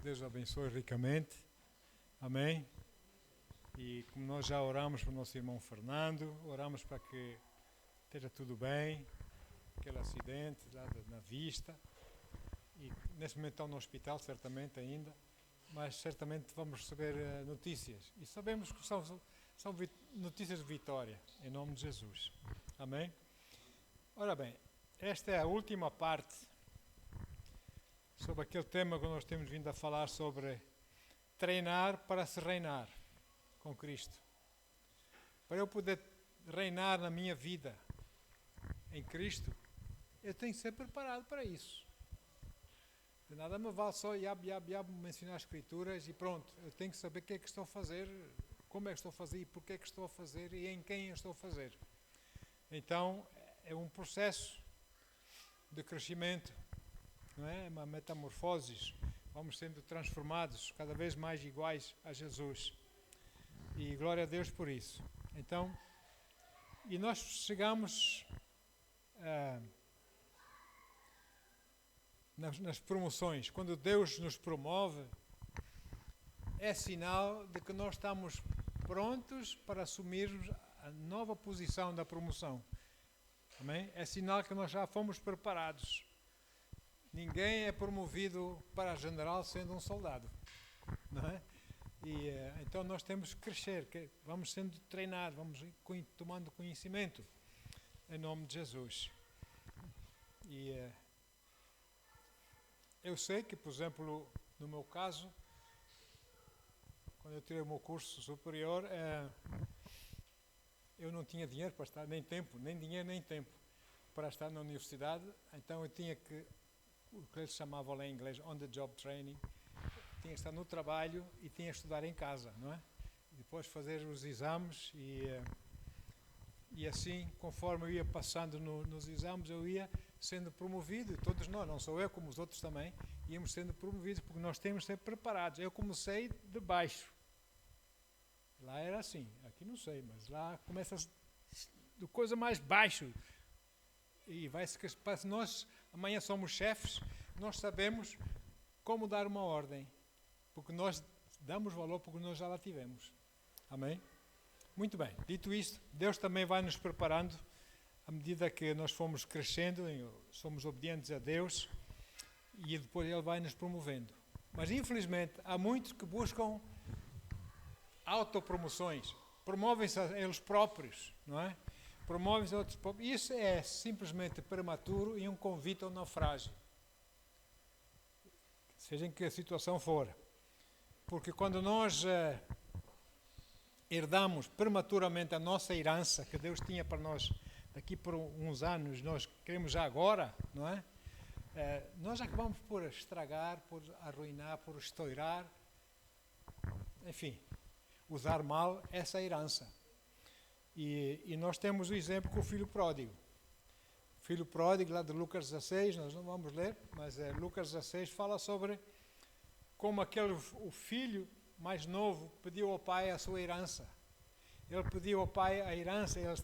Deus abençoe ricamente. Amém. E como nós já oramos para o nosso irmão Fernando, oramos para que esteja tudo bem, aquele acidente lá na vista. E nesse momento está no hospital, certamente ainda, mas certamente vamos receber notícias. E sabemos que são notícias de vitória, em nome de Jesus. Amém. Ora bem, esta é a última parte sobre aquele tema que nós temos vindo a falar sobre treinar para se reinar com Cristo. Para eu poder reinar na minha vida em Cristo, eu tenho que ser preparado para isso. De nada me vale só mencionar as Escrituras e pronto. Eu tenho que saber o que é que estou a fazer, como é que estou a fazer e porquê é que estou a fazer e em quem eu estou a fazer. Então, é um processo de crescimento, não é? Uma metamorfose. Vamos sendo transformados cada vez mais iguais a Jesus. E glória a Deus por isso. Então, e nós chegamos nas promoções. Quando Deus nos promove, é sinal de que nós estamos prontos para assumirmos a nova posição da promoção. Amém? É sinal que nós já fomos preparados. Ninguém é promovido para general sendo um soldado, não é? E então nós temos que crescer, vamos sendo treinados, vamos tomando conhecimento em nome de Jesus. E eu sei que, por exemplo, no meu caso, quando eu tirei o meu curso superior, eu não tinha dinheiro para estar, nem dinheiro nem tempo para estar na universidade, então eu tinha que, o que eles chamavam lá em inglês, on the job training, tinha que estar no trabalho e tinha que estudar em casa, não é? E depois fazer os exames e assim, conforme eu ia passando nos exames, eu ia sendo promovido, e todos nós, não só eu, como os outros também, íamos sendo promovidos, porque nós temos que ser preparados. Eu comecei de baixo. Lá era assim, aqui não sei, mas lá começa do coisa mais baixo. E vai-se que nós amanhã somos chefes, nós sabemos como dar uma ordem, porque nós damos valor porque nós já lá tivemos. Amém? Muito bem, dito isto, Deus também vai nos preparando à medida que nós fomos crescendo, somos obedientes a Deus e depois Ele vai nos promovendo. Mas infelizmente há muitos que buscam autopromoções, promovem-se a eles próprios, não é? Promovem-se a outros próprios. Isso é simplesmente prematuro e um convite ao naufrágio. Seja em que a situação for. Porque quando nós herdamos prematuramente a nossa herança que Deus tinha para nós daqui por uns anos, nós queremos já agora, não é? Nós acabamos por estragar, por arruinar, por estourar, enfim, usar mal essa herança. E nós temos o exemplo com o filho pródigo. O filho pródigo, lá de Lucas 16, nós não vamos ler, mas Lucas 16 fala sobre como o filho mais novo pediu ao pai a sua herança. Ele pediu ao pai a herança, ele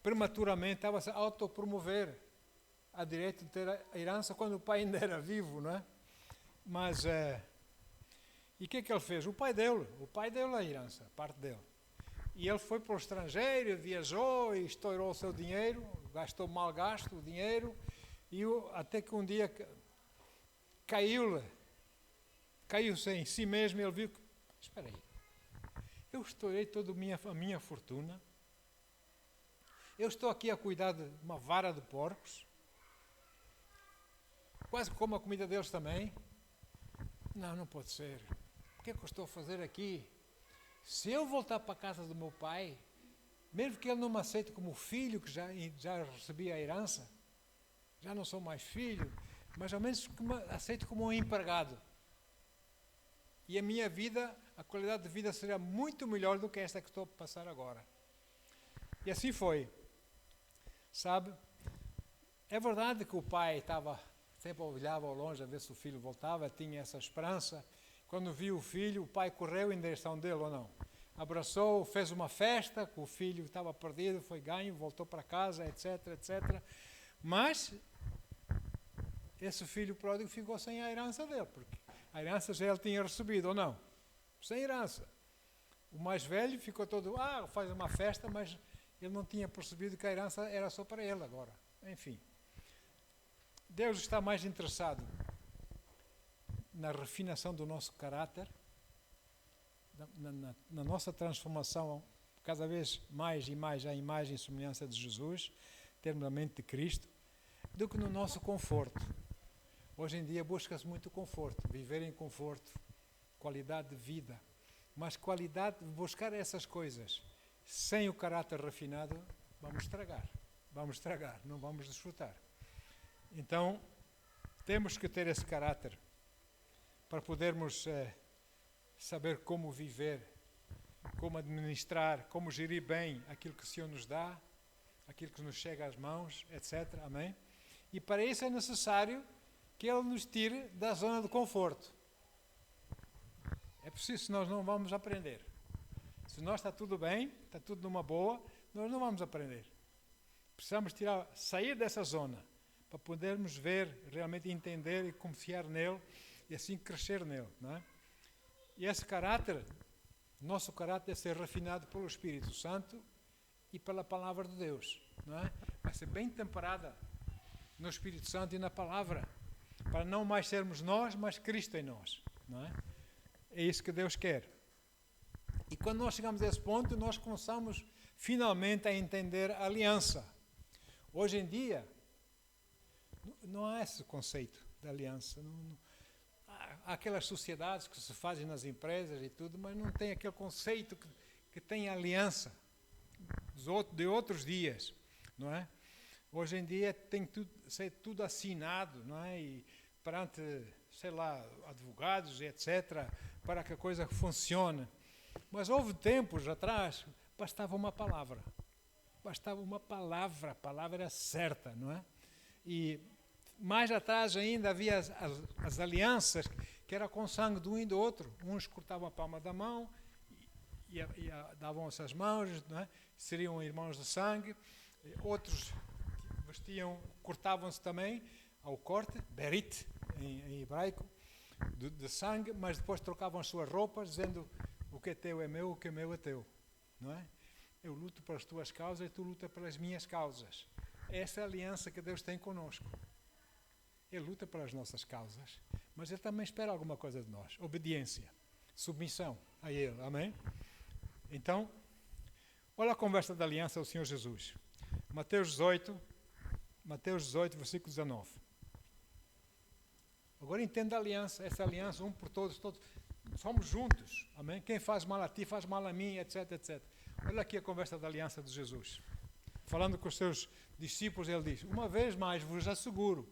prematuramente estava-se a autopromover a direito de ter a herança quando o pai ainda era vivo, não é? Mas, e o que é que ele fez? O pai deu a herança, a parte dele. E ele foi para o estrangeiro, viajou e estourou o seu dinheiro, gastou mal gasto o dinheiro, até que um dia caiu-se em si mesmo e ele viu que, espera aí, eu estourei toda a minha fortuna, eu estou aqui a cuidar de uma vara de porcos, quase como a comida deles também. Não pode ser. O que é que eu estou a fazer aqui? Se eu voltar para a casa do meu pai, mesmo que ele não me aceite como filho, que já recebi a herança, já não sou mais filho, mas ao menos que me aceite como um empregado. E a minha vida, a qualidade de vida será muito melhor do que esta que estou a passar agora. E assim foi. Sabe? É verdade que o pai sempre olhava ao longe a ver se o filho voltava, tinha essa esperança. Quando viu o filho, o pai correu em direção dele ou não? Abraçou, fez uma festa, que o filho estava perdido, foi ganho, voltou para casa, etc, etc. Mas esse filho pródigo ficou sem a herança dele, porque a herança já ele tinha recebido, ou não? Sem herança. O mais velho ficou todo, faz uma festa, mas ele não tinha percebido que a herança era só para ele agora. Enfim, Deus está mais interessado na refinação do nosso caráter, na nossa transformação cada vez mais e mais à imagem e semelhança de Jesus, termos a mente de Cristo, do que no nosso conforto. Hoje em dia busca-se muito conforto, viver em conforto, qualidade de vida, mas qualidade de buscar essas coisas sem o caráter refinado, vamos estragar, não vamos desfrutar. Então, temos que ter esse caráter para podermos saber como viver, como administrar, como gerir bem aquilo que o Senhor nos dá, aquilo que nos chega às mãos, etc. Amém? E para isso é necessário que Ele nos tire da zona de conforto. É preciso, senão nós não vamos aprender. Se nós está tudo bem, está tudo numa boa, nós não vamos aprender. Precisamos sair dessa zona para podermos ver, realmente entender e confiar nele e assim crescer nele. Não é? E esse caráter, nosso caráter deve ser refinado pelo Espírito Santo e pela Palavra de Deus. Não é? Vai ser bem temperada no Espírito Santo e na Palavra, para não mais sermos nós, mas Cristo em nós. Não é? É isso que Deus quer. E quando nós chegamos a esse ponto, nós começamos finalmente a entender a aliança. Hoje em dia, não há esse conceito de aliança. Há aquelas sociedades que se fazem nas empresas e tudo, mas não tem aquele conceito que tem aliança de outros dias, não é? Hoje em dia tem ser tudo assinado, não é? E perante, sei lá, advogados, etc., para que a coisa funcione. Mas houve tempos atrás, bastava uma palavra. A palavra era certa, não é? E mais atrás ainda havia as alianças, que era com sangue de um e do outro. Uns cortavam a palma da mão e davam essas mãos, não é? Seriam irmãos de sangue. Outros cortavam-se também ao corte, berit, em hebraico, de sangue, mas depois trocavam as suas roupas, dizendo: o que é teu é meu, o que é meu é teu. Não é? Eu luto pelas tuas causas e tu lutas pelas minhas causas. Essa é a aliança que Deus tem conosco. Ele luta pelas nossas causas, mas Ele também espera alguma coisa de nós. Obediência, submissão a Ele. Amém? Então, olha a conversa da aliança do Senhor Jesus. Mateus 18, versículo 19. Agora entenda a aliança, essa aliança, um por todos, somos juntos, amém? Quem faz mal a ti, faz mal a mim, etc, etc. Olha aqui a conversa da aliança de Jesus. Falando com os seus discípulos, ele diz: uma vez mais vos asseguro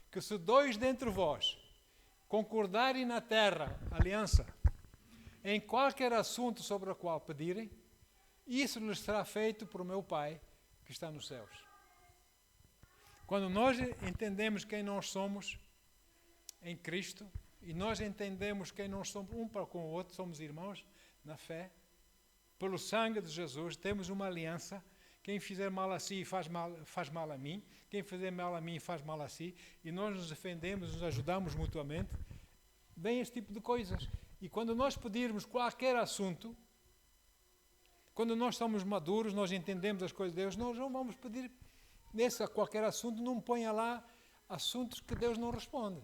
que se dois dentre vós concordarem na terra, aliança, em qualquer assunto sobre o qual pedirem, isso lhes será feito por meu Pai que está nos céus. Quando nós entendemos quem nós somos em Cristo, e nós entendemos quem nós somos um para com o outro, somos irmãos na fé, pelo sangue de Jesus, temos uma aliança. Quem fizer mal a si faz mal a mim, quem fizer mal a mim faz mal a si, e nós nos defendemos, nos ajudamos mutuamente. Vem esse tipo de coisas. E quando nós pedirmos qualquer assunto, quando nós somos maduros, nós entendemos as coisas de Deus, nós não vamos pedir nesse qualquer assunto, não ponha lá assuntos que Deus não responde.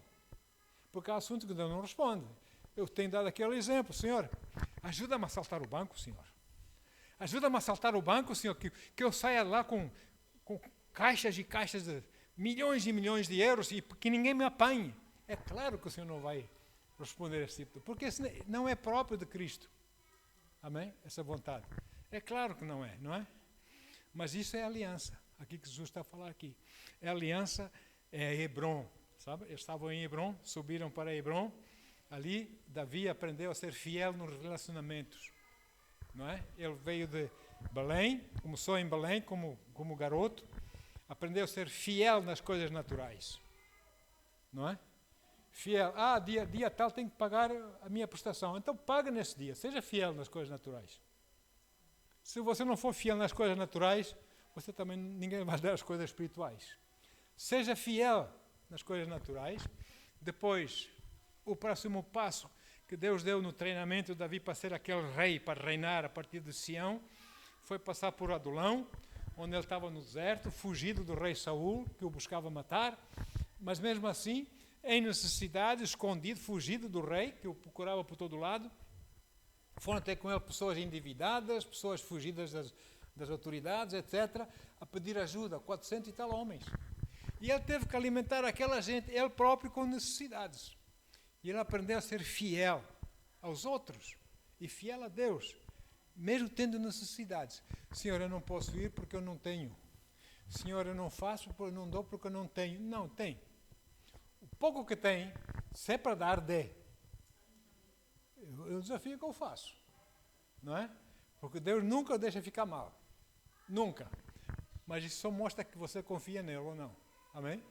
Porque há assuntos que Deus não responde. Eu tenho dado aquele exemplo: Senhor, ajuda-me a assaltar o banco, Senhor. Ajuda-me a assaltar o banco, Senhor, que eu saia lá com caixas e caixas de milhões e milhões de euros e que ninguém me apanhe. É claro que o Senhor não vai responder a esse tipo, porque isso não é próprio de Cristo. Amém? Essa vontade. É claro que não é? Mas isso é aliança. Aqui que Jesus está a falar aqui. É aliança, é Hebron. Sabe? Eles estavam em Hebron, subiram para Hebron. Ali, Davi aprendeu a ser fiel nos relacionamentos. Não é? Ele veio de Belém, começou em Belém como garoto, aprendeu a ser fiel nas coisas naturais. Não é? Fiel. Dia tal tem que pagar a minha prestação. Então paga nesse dia. Seja fiel nas coisas naturais. Se você não for fiel nas coisas naturais, ninguém vai dar as coisas espirituais. Seja fiel nas coisas naturais. Depois, o próximo passo que Deus deu no treinamento de Davi para ser aquele rei, para reinar a partir de Sião, foi passar por Adulão, onde ele estava no deserto, fugido do rei Saul, que o buscava matar, mas mesmo assim, em necessidade, escondido, fugido do rei, que o procurava por todo lado. Foram ter com ele pessoas endividadas, pessoas fugidas das autoridades, etc., a pedir ajuda, 400 e tal homens. E ele teve que alimentar aquela gente, ele próprio, com necessidades. E ele aprendeu a ser fiel aos outros e fiel a Deus, mesmo tendo necessidades. Senhor, eu não posso ir porque eu não tenho. Senhor, eu não faço, eu não dou porque eu não tenho. Não, tem. O pouco que tem, se é para dar, dê. É o desafio que eu faço. Não é? Porque Deus nunca o deixa ficar mal. Nunca. Mas isso só mostra que você confia nele ou não. Amém?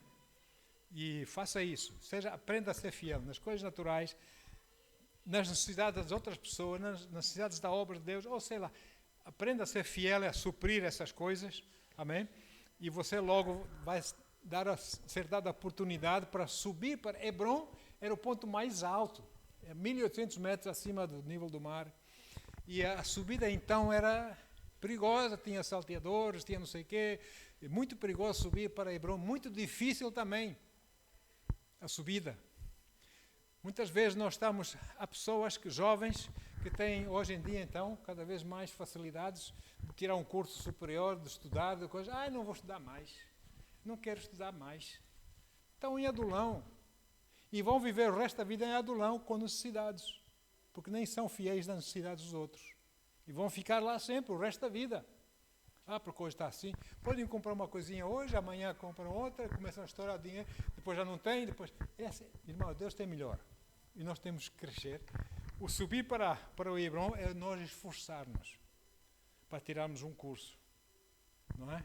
E faça isso. Aprenda a ser fiel nas coisas naturais, nas necessidades das outras pessoas, nas necessidades da obra de Deus, ou sei lá. Aprenda a ser fiel, a suprir essas coisas. Amém? E você logo vai ser dado a oportunidade para subir para Hebrom. Era o ponto mais alto. 1.800 metros acima do nível do mar. E a subida então era perigosa, tinha salteadores, tinha não sei o quê. Muito perigoso subir para Hebrom, muito difícil também a subida. Muitas vezes há pessoas jovens que têm hoje em dia então cada vez mais facilidades de tirar um curso superior, de estudar, de coisas. Não vou estudar mais, não quero estudar mais. Estão em Adulão e vão viver o resto da vida em Adulão com necessidades, porque nem são fiéis nas necessidades dos outros e vão ficar lá sempre o resto da vida. Porque hoje está assim. Podem comprar uma coisinha hoje, amanhã compram outra, começam a estourar dinheiro, depois já não tem, depois... Irmão, Deus tem melhor. E nós temos que crescer. O subir para o Hebrom é nós esforçar-nos para tirarmos um curso. Não é?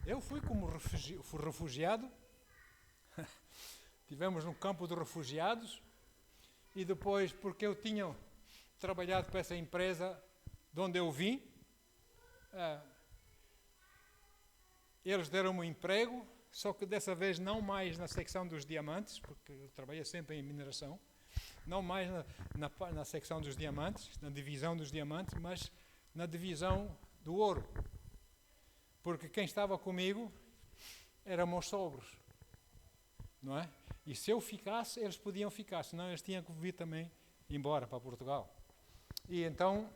Eu fui como refugiado. Tivemos no campo de refugiados e depois, porque eu tinha trabalhado para essa empresa de onde eu vim, eles deram-me um emprego, só que dessa vez não mais na secção dos diamantes, porque eu trabalhei sempre em mineração, não mais na secção dos diamantes, na divisão dos diamantes, mas na divisão do ouro. Porque quem estava comigo eram meus sogros, não é? E se eu ficasse, eles podiam ficar, senão eles tinham que vir também embora para Portugal. E então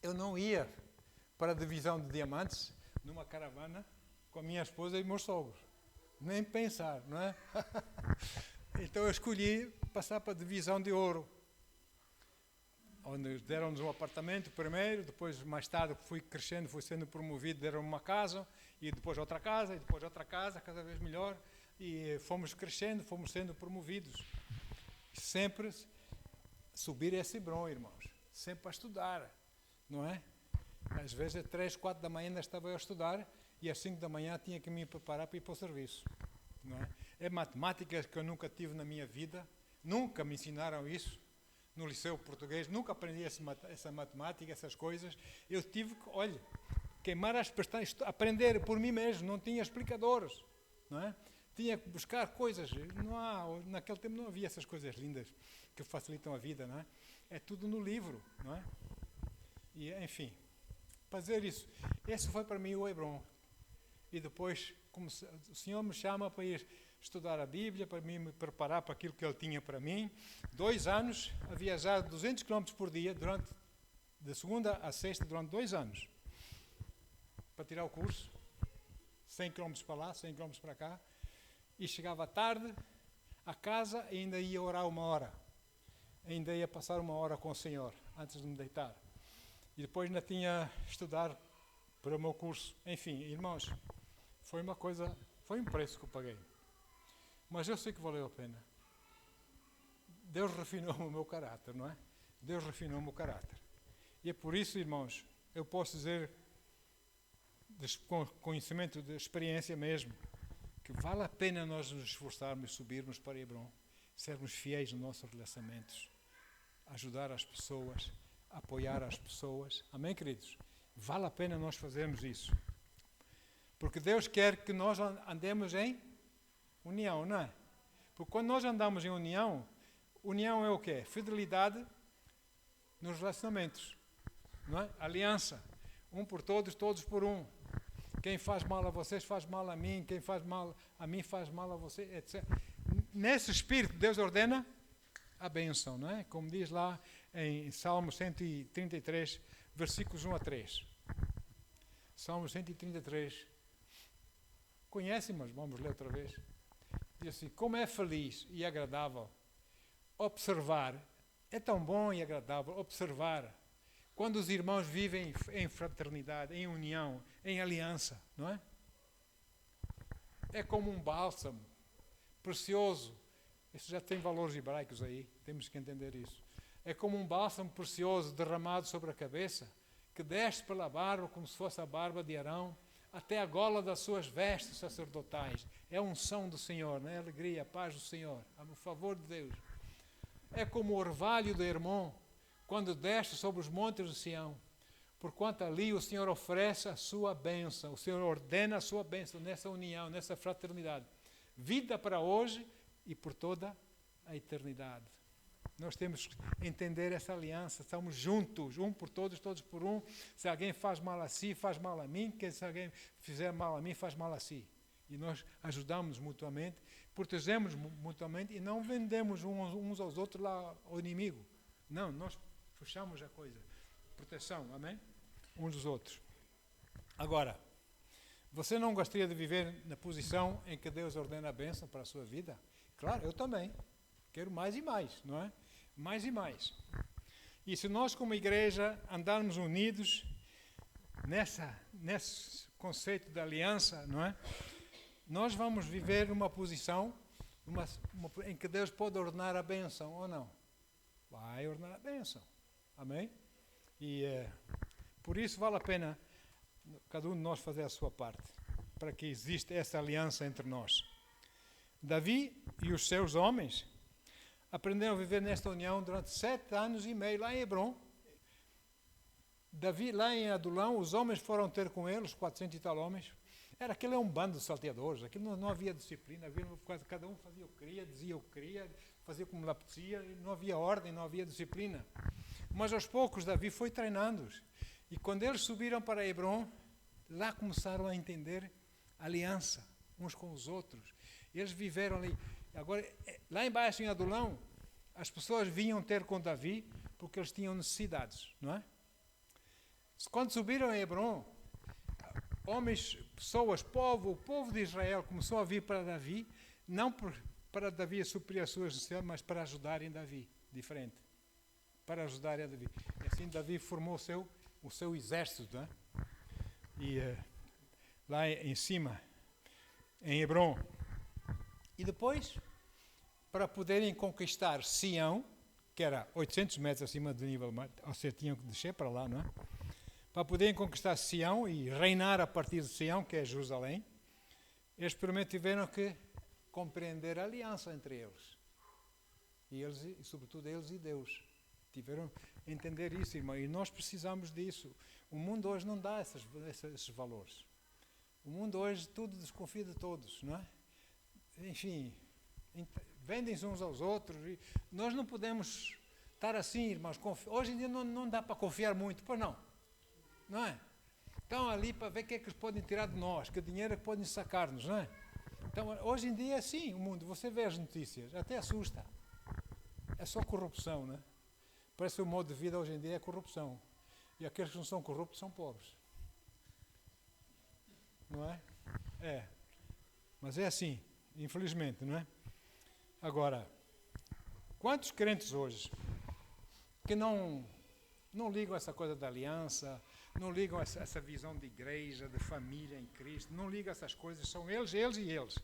eu não ia para a divisão de diamantes numa caravana com a minha esposa e meus sogros. Nem pensar, não é? Então eu escolhi passar para a divisão de ouro, onde deram-nos um apartamento primeiro, depois mais tarde fui crescendo, fui sendo promovido, deram-me uma casa, e depois outra casa, e depois outra casa, cada vez melhor, e fomos crescendo, fomos sendo promovidos. Sempre subir esse Hebrom, irmãos, sempre a estudar, não é? Às vezes, às 3, 4 da manhã ainda estava eu a estudar e às 5 da manhã tinha que me preparar para ir para o serviço. Não é? É matemáticas que eu nunca tive na minha vida, nunca me ensinaram isso no liceu português, nunca aprendi essa matemática, essas coisas. Eu tive que, queimar as pestanas, aprender por mim mesmo, não tinha explicadores. Não é? Tinha que buscar coisas, naquele tempo não havia essas coisas lindas que facilitam a vida, não é? É tudo no livro, não é? E, enfim, fazer isso. Esse foi para mim o Hebrom. E depois, como o Senhor me chama para ir estudar a Bíblia, para me preparar para aquilo que Ele tinha para mim. 2 anos a viajar 200 km por dia, de segunda a sexta, durante 2 anos, para tirar o curso. 100 km para lá, 100 km para cá. E chegava à tarde, a casa, e ainda ia orar 1 hora. Ainda ia passar 1 hora com o Senhor, antes de me deitar. E depois ainda tinha estudar para o meu curso. Enfim, irmãos, foi um preço que eu paguei. Mas eu sei que valeu a pena. Deus refinou o meu caráter, não é? Deus refinou o meu caráter. E é por isso, irmãos, eu posso dizer, com conhecimento de experiência mesmo, que vale a pena nós nos esforçarmos e subirmos para Hebrom, sermos fiéis nos nossos relacionamentos, ajudar as pessoas, apoiar as pessoas. Amém, queridos? Vale a pena nós fazermos isso. Porque Deus quer que nós andemos em União, não é? Porque quando nós andamos em união, união é o quê? Fidelidade nos relacionamentos, não é? Aliança, um por todos, todos por um. Quem faz mal a vocês faz mal a mim, quem faz mal a mim faz mal a você, etc. Nesse espírito, Deus ordena a bênção, não é? Como diz lá em Salmo 133, versículos 1 a 3. Salmo 133. Conhecem, mas vamos ler outra vez. Diz assim: como é feliz e agradável observar, é tão bom e agradável observar quando os irmãos vivem em fraternidade, em união, em aliança, não é? É como um bálsamo precioso. Isso já tem valores hebraicos aí, temos que entender isso. É como um bálsamo precioso derramado sobre a cabeça, que desce pela barba, como se fosse a barba de Arão, até a gola das suas vestes sacerdotais. É a unção do Senhor, não é? A alegria, a paz do Senhor, o favor de Deus. É como o orvalho de Hermon, quando desce sobre os montes de Sião, porquanto ali o Senhor oferece a sua bênção, o Senhor ordena a sua bênção nessa união, nessa fraternidade. Vida para hoje e por toda a eternidade. Nós temos que entender essa aliança, estamos juntos, um por todos, todos por um. Se alguém faz mal a si, faz mal a mim, se alguém fizer mal a mim, faz mal a si. E nós ajudamos mutuamente, protegemos mutuamente e não vendemos uns aos outros lá ao inimigo. Não, nós fechamos a coisa. Proteção, amém? Uns dos outros. Agora, você não gostaria de viver na posição em que Deus ordena a bênção para a sua vida? Claro, eu também. Quero mais e mais, não é? Mais e mais. E se nós, como igreja, andarmos unidos nesse conceito de aliança, não é? Nós vamos viver numa posição em que Deus pode ordenar a bênção ou não. Vai ordenar a bênção. Amém? E por isso vale a pena cada um de nós fazer a sua parte, para que exista essa aliança entre nós. Davi e os seus homens aprenderam a viver nesta união durante 7 anos e meio lá em Hebron. Davi, lá em Adulão, os homens foram ter com ele, os 400 e tal homens. Aquilo é um bando de salteadores, aquilo não havia disciplina, cada um fazia o que queria, dizia o que queria, fazia como lhe apetecia, não havia ordem, não havia disciplina. Mas aos poucos Davi foi treinando-os. E quando eles subiram para Hebron, lá começaram a entender a aliança uns com os outros. Eles viveram ali. Agora, lá embaixo em Adulão, as pessoas vinham ter com Davi porque eles tinham necessidades, não é? Quando subiram a Hebron, homens, pessoas, o povo de Israel começou a vir para Davi, não para Davi suprir as suas necessidades, mas para ajudarem Davi, diferente. Para ajudarem a Davi. E assim Davi formou o seu exército, não é? E lá em cima, em Hebron. E depois, para poderem conquistar Sião, que era 800 metros acima do nível do mar, ou seja, tinham que descer para lá, não é? Para poderem conquistar Sião e reinar a partir de Sião, que é Jerusalém, eles primeiro tiveram que compreender a aliança entre eles. E sobretudo eles e Deus. Tiveram que entender isso, irmão. E nós precisamos disso. O mundo hoje não dá esses valores. O mundo hoje tudo desconfia de todos, não é? Enfim, vendem-se uns aos outros. E nós não podemos estar assim, irmãos. Hoje em dia não dá para confiar muito, pois não. Não é? Estão ali para ver o que é que eles podem tirar de nós, que dinheiro é que podem sacar-nos, não é? Então, hoje em dia é assim o mundo. Você vê as notícias, até assusta. É só corrupção, não é? Parece que o modo de vida hoje em dia é corrupção. E aqueles que não são corruptos são pobres. Não é? É. Mas é assim, infelizmente, não é? Agora, quantos crentes hoje que não ligam essa coisa da aliança, não ligam essa visão de igreja, de família em Cristo, não ligam essas coisas, são eles e eles.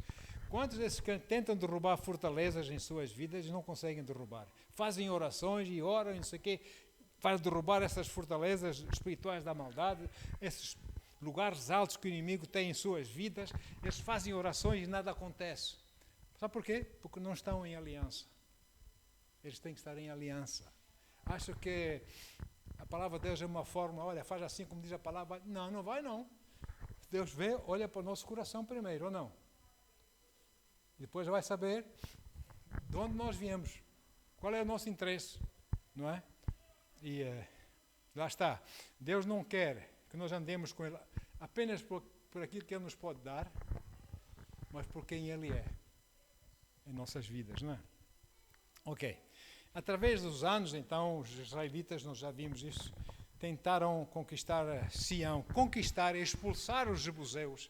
Quantos desses que tentam derrubar fortalezas em suas vidas e não conseguem derrubar? Fazem orações e oram e não sei o quê, para derrubar essas fortalezas espirituais da maldade, esses lugares altos que o inimigo tem em suas vidas, eles fazem orações e nada acontece. Sabe por quê? Porque não estão em aliança. Eles têm que estar em aliança. Acho que a palavra de Deus é uma forma, olha, faz assim como diz a palavra. Não, não vai não. Deus vê, olha para o nosso coração primeiro, ou não? Depois vai saber de onde nós viemos, qual é o nosso interesse, não é? E lá está. Deus não quer que nós andemos com Ele apenas por aquilo que Ele nos pode dar, mas por quem Ele é em nossas vidas, não é? Ok. Através dos anos, então, os israelitas, nós já vimos isso, tentaram conquistar Sião, conquistar e expulsar os jebuseus,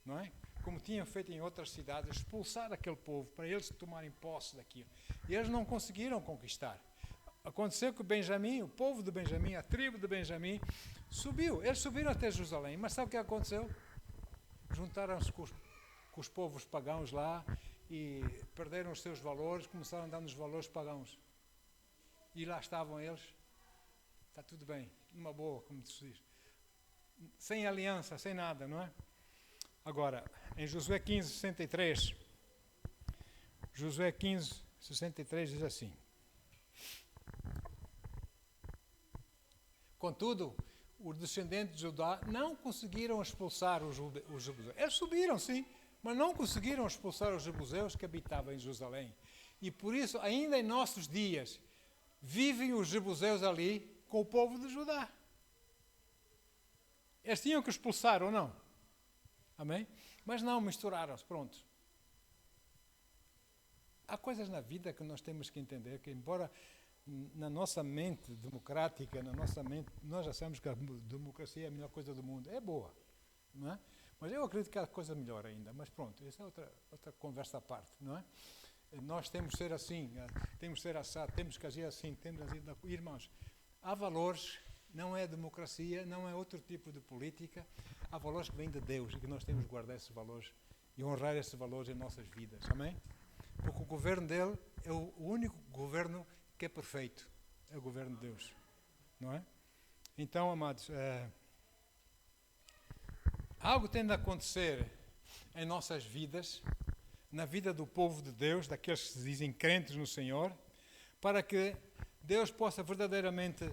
não é? Como tinham feito em outras cidades, expulsar aquele povo, para eles tomarem posse daquilo. E eles não conseguiram conquistar. Aconteceu que Benjamim, o povo de Benjamim, a tribo de Benjamim, subiu. Eles subiram até Jerusalém, mas sabe o que aconteceu? Juntaram-se com os povos pagãos lá e perderam os seus valores, começaram a andar nos valores pagãos. E lá estavam eles, está tudo bem, numa boa, como se diz. Sem aliança, sem nada, não é? Agora, em Josué 15, 63, Josué 15, 63 diz assim: contudo, os descendentes de Judá não conseguiram expulsar os jebuseus. Eles subiram, sim, mas não conseguiram expulsar os jebuseus que habitavam em Jerusalém. E por isso, ainda em nossos dias, vivem os jebuseus ali com o povo de Judá. Eles tinham que expulsar ou não? Amém? Mas não, misturaram-se, pronto. Há coisas na vida que nós temos que entender, que embora na nossa mente democrática, na nossa mente, nós achamos que a democracia é a melhor coisa do mundo. É boa, não é? Mas eu acredito que há coisa melhor ainda. Mas pronto, essa é outra conversa à parte, não é? Nós temos que ser assim, temos que ser assado, temos que agir assim, temos que agir... Irmãos, há valores, não é democracia, não é outro tipo de política, há valores que vêm de Deus e que nós temos que guardar esses valores e honrar esses valores em nossas vidas, amém? Porque o governo dele é o único governo que é perfeito, é o governo de Deus, não é? Então, amados, algo tem de acontecer em nossas vidas, na vida do povo de Deus, daqueles que se dizem crentes no Senhor, para que Deus possa verdadeiramente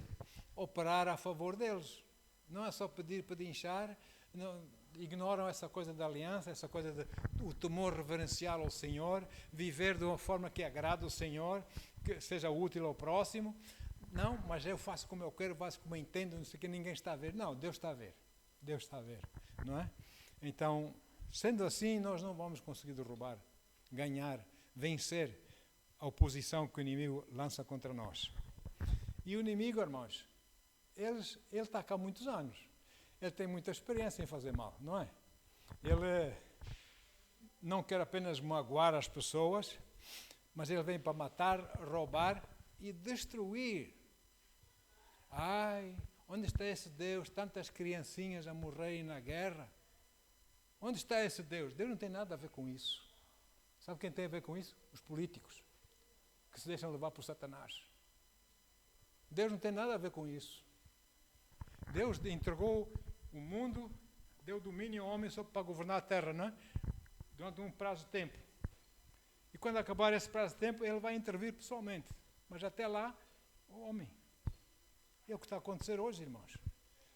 operar a favor deles. Não é só pedir, pedinchar, não, ignoram essa coisa da aliança, essa coisa do temor reverencial ao Senhor, viver de uma forma que agrade o Senhor, que seja útil ao próximo. Não, mas eu faço como eu quero, faço como eu entendo, não sei o que, ninguém está a ver. Não, Deus está a ver. Deus está a ver, não é? Então, sendo assim, nós não vamos conseguir derrubar, ganhar, vencer a oposição que o inimigo lança contra nós. E o inimigo, irmãos, ele está cá há muitos anos. Ele tem muita experiência em fazer mal, não é? Ele não quer apenas magoar as pessoas, mas ele vem para matar, roubar e destruir. Ai, onde está esse Deus? Tantas criancinhas a morrerem na guerra. Onde está esse Deus? Deus não tem nada a ver com isso. Sabe quem tem a ver com isso? Os políticos, que se deixam levar por Satanás. Deus não tem nada a ver com isso. Deus entregou o mundo, deu domínio ao homem só para governar a terra, não é? Durante um prazo de tempo. E quando acabar esse prazo de tempo, ele vai intervir pessoalmente. Mas até lá, o homem. É o que está a acontecer hoje, irmãos.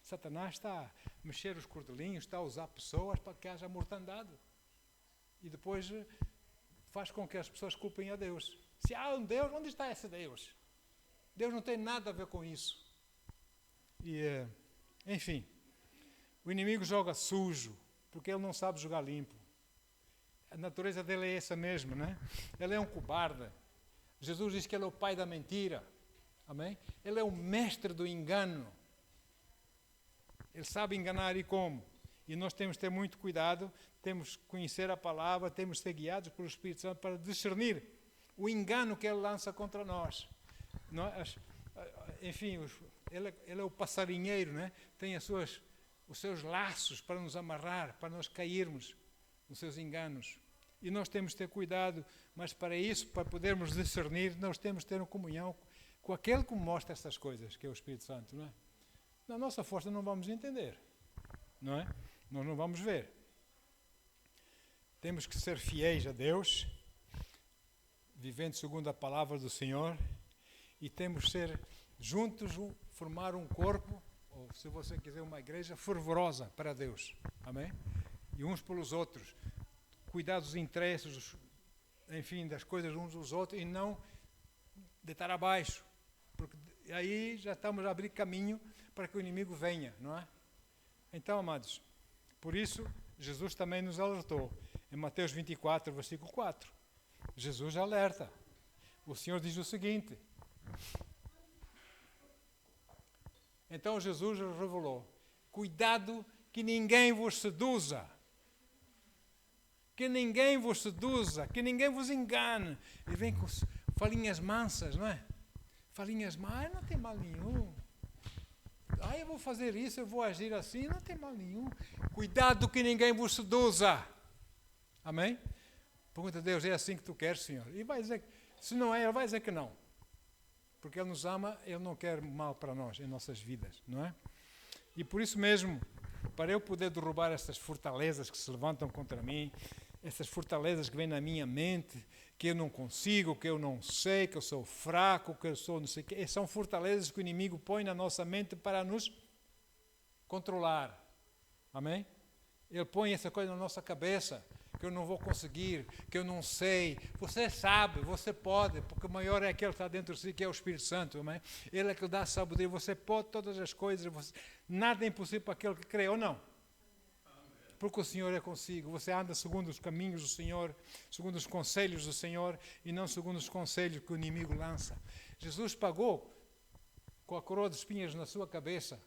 Satanás está a mexer os cordelinhos, está a usar pessoas para que haja mortandade. E depois faz com que as pessoas culpem a Deus. Se há um Deus, onde está esse Deus? Deus não tem nada a ver com isso. E, enfim, o inimigo joga sujo, porque ele não sabe jogar limpo. A natureza dele é essa mesmo, né? Ele é um cobarde. Jesus diz que ele é o pai da mentira. Amém? Ele é o mestre do engano. Ele sabe enganar e como. E nós temos que ter muito cuidado, temos que conhecer a palavra, temos que ser guiados pelo Espírito Santo para discernir o engano que ele lança contra nós. Enfim, ele é o passarinheiro, né? Tem os seus laços para nos amarrar, para nós cairmos nos seus enganos. E nós temos que ter cuidado, mas para isso, para podermos discernir, nós temos que ter uma comunhão com aquele que mostra essas coisas, que é o Espírito Santo, não é? Na nossa força não vamos entender, não é? Nós não vamos ver. Temos que ser fiéis a Deus, vivendo segundo a palavra do Senhor, e temos que ser juntos, formar um corpo, ou se você quiser uma igreja fervorosa para Deus, amém? E uns pelos outros, cuidar dos interesses enfim, das coisas uns dos outros e não deitar abaixo. Porque aí já estamos a abrir caminho para que o inimigo venha, não é? Então, amados, por isso Jesus também nos alertou. Em Mateus 24, versículo 4, Jesus alerta. O Senhor diz o seguinte. Então Jesus revelou: cuidado que ninguém vos seduza. Que ninguém vos seduza, que ninguém vos engane. E vem com falinhas mansas, não é? Falinhas mansas, não tem mal nenhum. Eu vou fazer isso, eu vou agir assim, não tem mal nenhum. Cuidado que ninguém vos seduza. Amém? Pergunta a Deus: é assim que tu queres, Senhor? E vai dizer, se não é, Ele vai dizer que não. Porque Ele nos ama, Ele não quer mal para nós, em nossas vidas, não é? E por isso mesmo, para eu poder derrubar essas fortalezas que se levantam contra mim, essas fortalezas que vêm na minha mente, que eu não consigo, que eu não sei, que eu sou fraco, que eu sou não sei o quê, são fortalezas que o inimigo põe na nossa mente para nos controlar. Amém? Ele põe essa coisa na nossa cabeça, que eu não vou conseguir, que eu não sei. Você sabe, você pode, porque o maior é aquele que está dentro de si, que é o Espírito Santo. Amém? Ele é que dá sabedoria, você pode todas as coisas, nada é impossível para aquele que crê, ou não? Porque o Senhor é consigo, você anda segundo os caminhos do Senhor, segundo os conselhos do Senhor, e não segundo os conselhos que o inimigo lança. Jesus pagou com a coroa de espinhos na sua cabeça,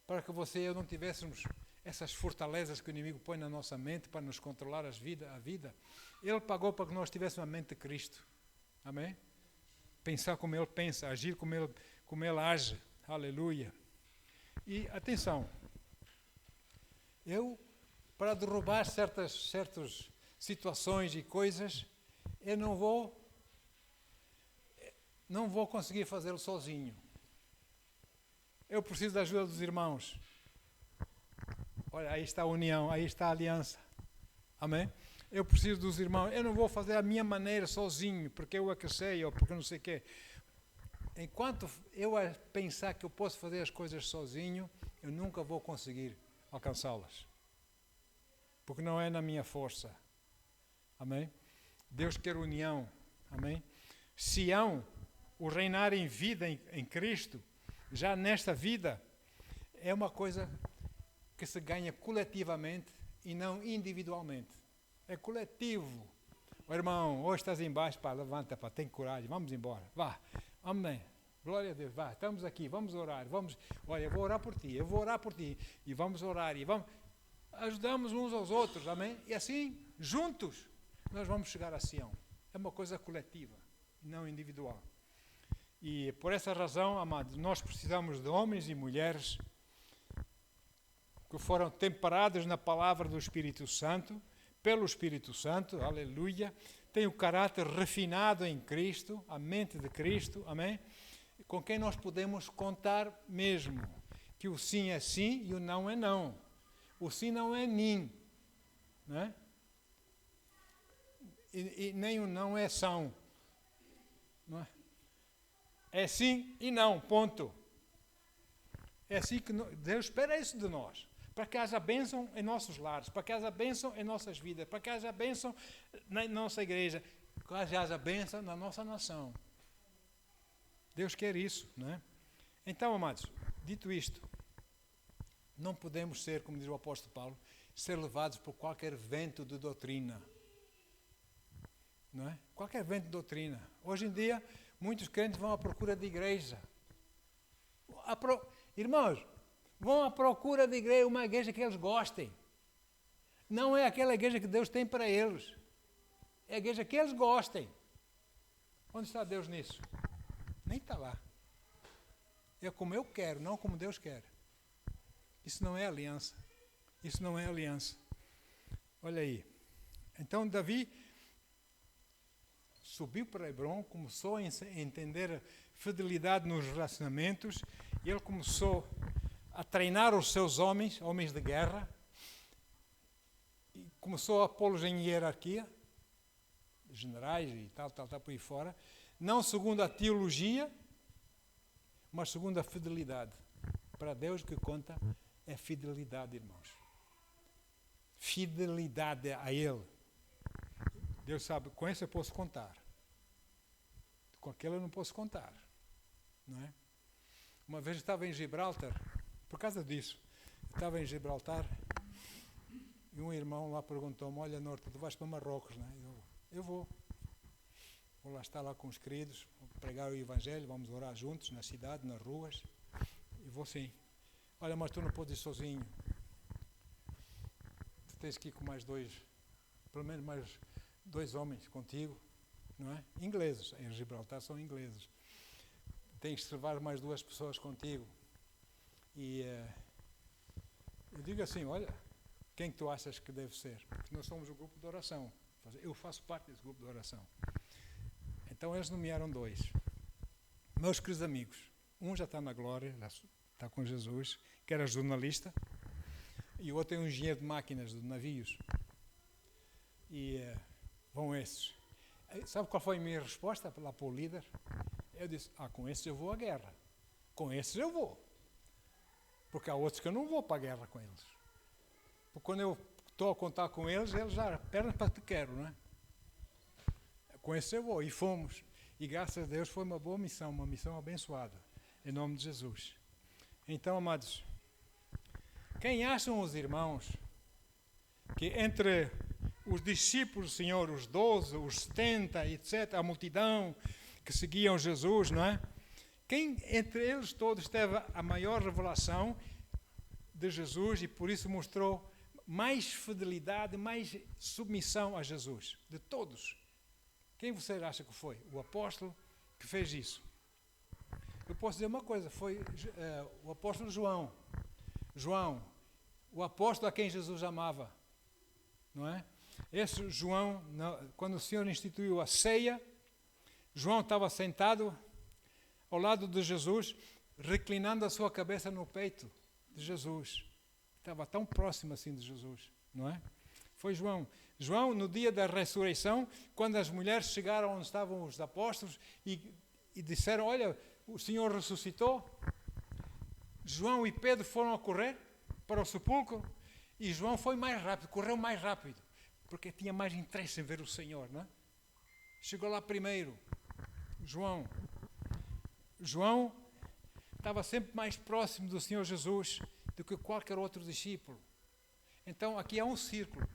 para que você e eu não tivéssemos essas fortalezas que o inimigo põe na nossa mente para nos controlar a vida. Ele pagou para que nós tivéssemos a mente de Cristo. Amém? Pensar como Ele pensa, agir como Ele age. Aleluia. E atenção, eu, para derrubar certas situações e coisas, eu não vou conseguir fazê-lo sozinho. Eu preciso da ajuda dos irmãos. Olha, aí está a união, aí está a aliança. Amém? Eu preciso dos irmãos. Eu não vou fazer a minha maneira sozinho, porque eu é que sei, ou porque não sei o quê. Enquanto eu pensar que eu posso fazer as coisas sozinho, eu nunca vou conseguir alcançá-las. Porque não é na minha força. Amém? Deus quer união. Amém? Sião, o reinar em vida em Cristo, já nesta vida, é uma coisa que se ganha coletivamente e não individualmente. É coletivo. Oh, irmão, hoje estás embaixo, pá, levanta, pá, tem coragem, vamos embora. Vá, amém. Glória a Deus, vá, estamos aqui, vamos orar. Olha, eu vou orar por ti, eu vou orar por ti. E vamos orar, e vamos... Ajudamos uns aos outros, amém? E assim, juntos, nós vamos chegar a Sião. É uma coisa coletiva, não individual. E por essa razão, amados, nós precisamos de homens e mulheres que foram temperados na palavra do Espírito Santo, pelo Espírito Santo, aleluia, têm o caráter refinado em Cristo, a mente de Cristo, amém? Com quem nós podemos contar mesmo, que o sim é sim e o não é não. O sim não é nim, né? E nem o não é são. Não é? É sim e não, ponto. É assim que Deus espera isso de nós. Para que haja bênção em nossos lares, para que haja bênção em nossas vidas, para que haja bênção na nossa igreja, para que haja bênção na nossa nação. Deus quer isso, não é? Então, amados, dito isto, não podemos ser, como diz o apóstolo Paulo, ser levados por qualquer vento de doutrina. Não é? Qualquer vento de doutrina. Hoje em dia, muitos crentes vão à procura de igreja. Irmãos, vão à procura de igreja, uma igreja que eles gostem. Não é aquela igreja que Deus tem para eles. É a igreja que eles gostem. Onde está Deus nisso? Nem está lá. É como eu quero, não como Deus quer. Isso não é aliança. Isso não é aliança. Olha aí. Então Davi subiu para Hebrom, começou a entender fidelidade nos relacionamentos, e ele começou a treinar os seus homens de guerra, e começou a pô-los em hierarquia, generais e tal, por aí fora, não segundo a teologia, mas segundo a fidelidade. Para Deus o que conta é fidelidade, irmãos. Fidelidade a Ele. Deus sabe, com esse eu posso contar. Com aquele eu não posso contar. Não é? Uma vez eu estava em Gibraltar, por causa disso, estava em Gibraltar e um irmão lá perguntou-me, olha, Norte, tu vais para Marrocos, não é? Eu vou. Vou lá estar lá com os queridos, vou pregar o Evangelho, vamos orar juntos na cidade, nas ruas. E vou sim. Olha, mas tu não podes ir sozinho. Tu tens que ir com mais dois, pelo menos mais 2 homens contigo, não é? Ingleses, em Gibraltar são ingleses. Tens que levar mais 2 pessoas contigo. E eu digo assim, olha, quem que tu achas que deve ser? Porque nós somos um grupo de oração. Eu faço parte desse grupo de oração. Então eles nomearam 2. Meus queridos amigos, um já está na glória, já está com Jesus, que era jornalista, e o outro é um engenheiro de máquinas, de navios. E vão esses. Sabe qual foi a minha resposta lá para o líder? Eu disse, com esses eu vou à guerra. Com esses eu vou. Porque há outros que eu não vou para a guerra com eles. Porque quando eu estou a contar com eles, eles já pernas para te quero, não é? Com esses eu vou. E fomos. E graças a Deus foi uma boa missão, uma missão abençoada. Em nome de Jesus. Então, amados, quem acham os irmãos que entre os discípulos do Senhor, os 12, os 70, etc., a multidão que seguiam Jesus, não é? Quem entre eles todos teve a maior revelação de Jesus e por isso mostrou mais fidelidade, mais submissão a Jesus? De todos. Quem você acha que foi? O apóstolo que fez isso. Eu posso dizer uma coisa, foi o apóstolo João. João, o apóstolo a quem Jesus amava. Não é? Esse João, quando o Senhor instituiu a ceia, João estava sentado ao lado de Jesus, reclinando a sua cabeça no peito de Jesus. Estava tão próximo assim de Jesus, não é? Foi João. João, no dia da ressurreição, quando as mulheres chegaram onde estavam os apóstolos e disseram, olha, o Senhor ressuscitou. João e Pedro foram a correr para o sepulcro e João foi mais rápido, correu mais rápido, porque tinha mais interesse em ver o Senhor, não é? Chegou lá primeiro. João estava sempre mais próximo do Senhor Jesus do que qualquer outro discípulo. Então aqui há um círculo.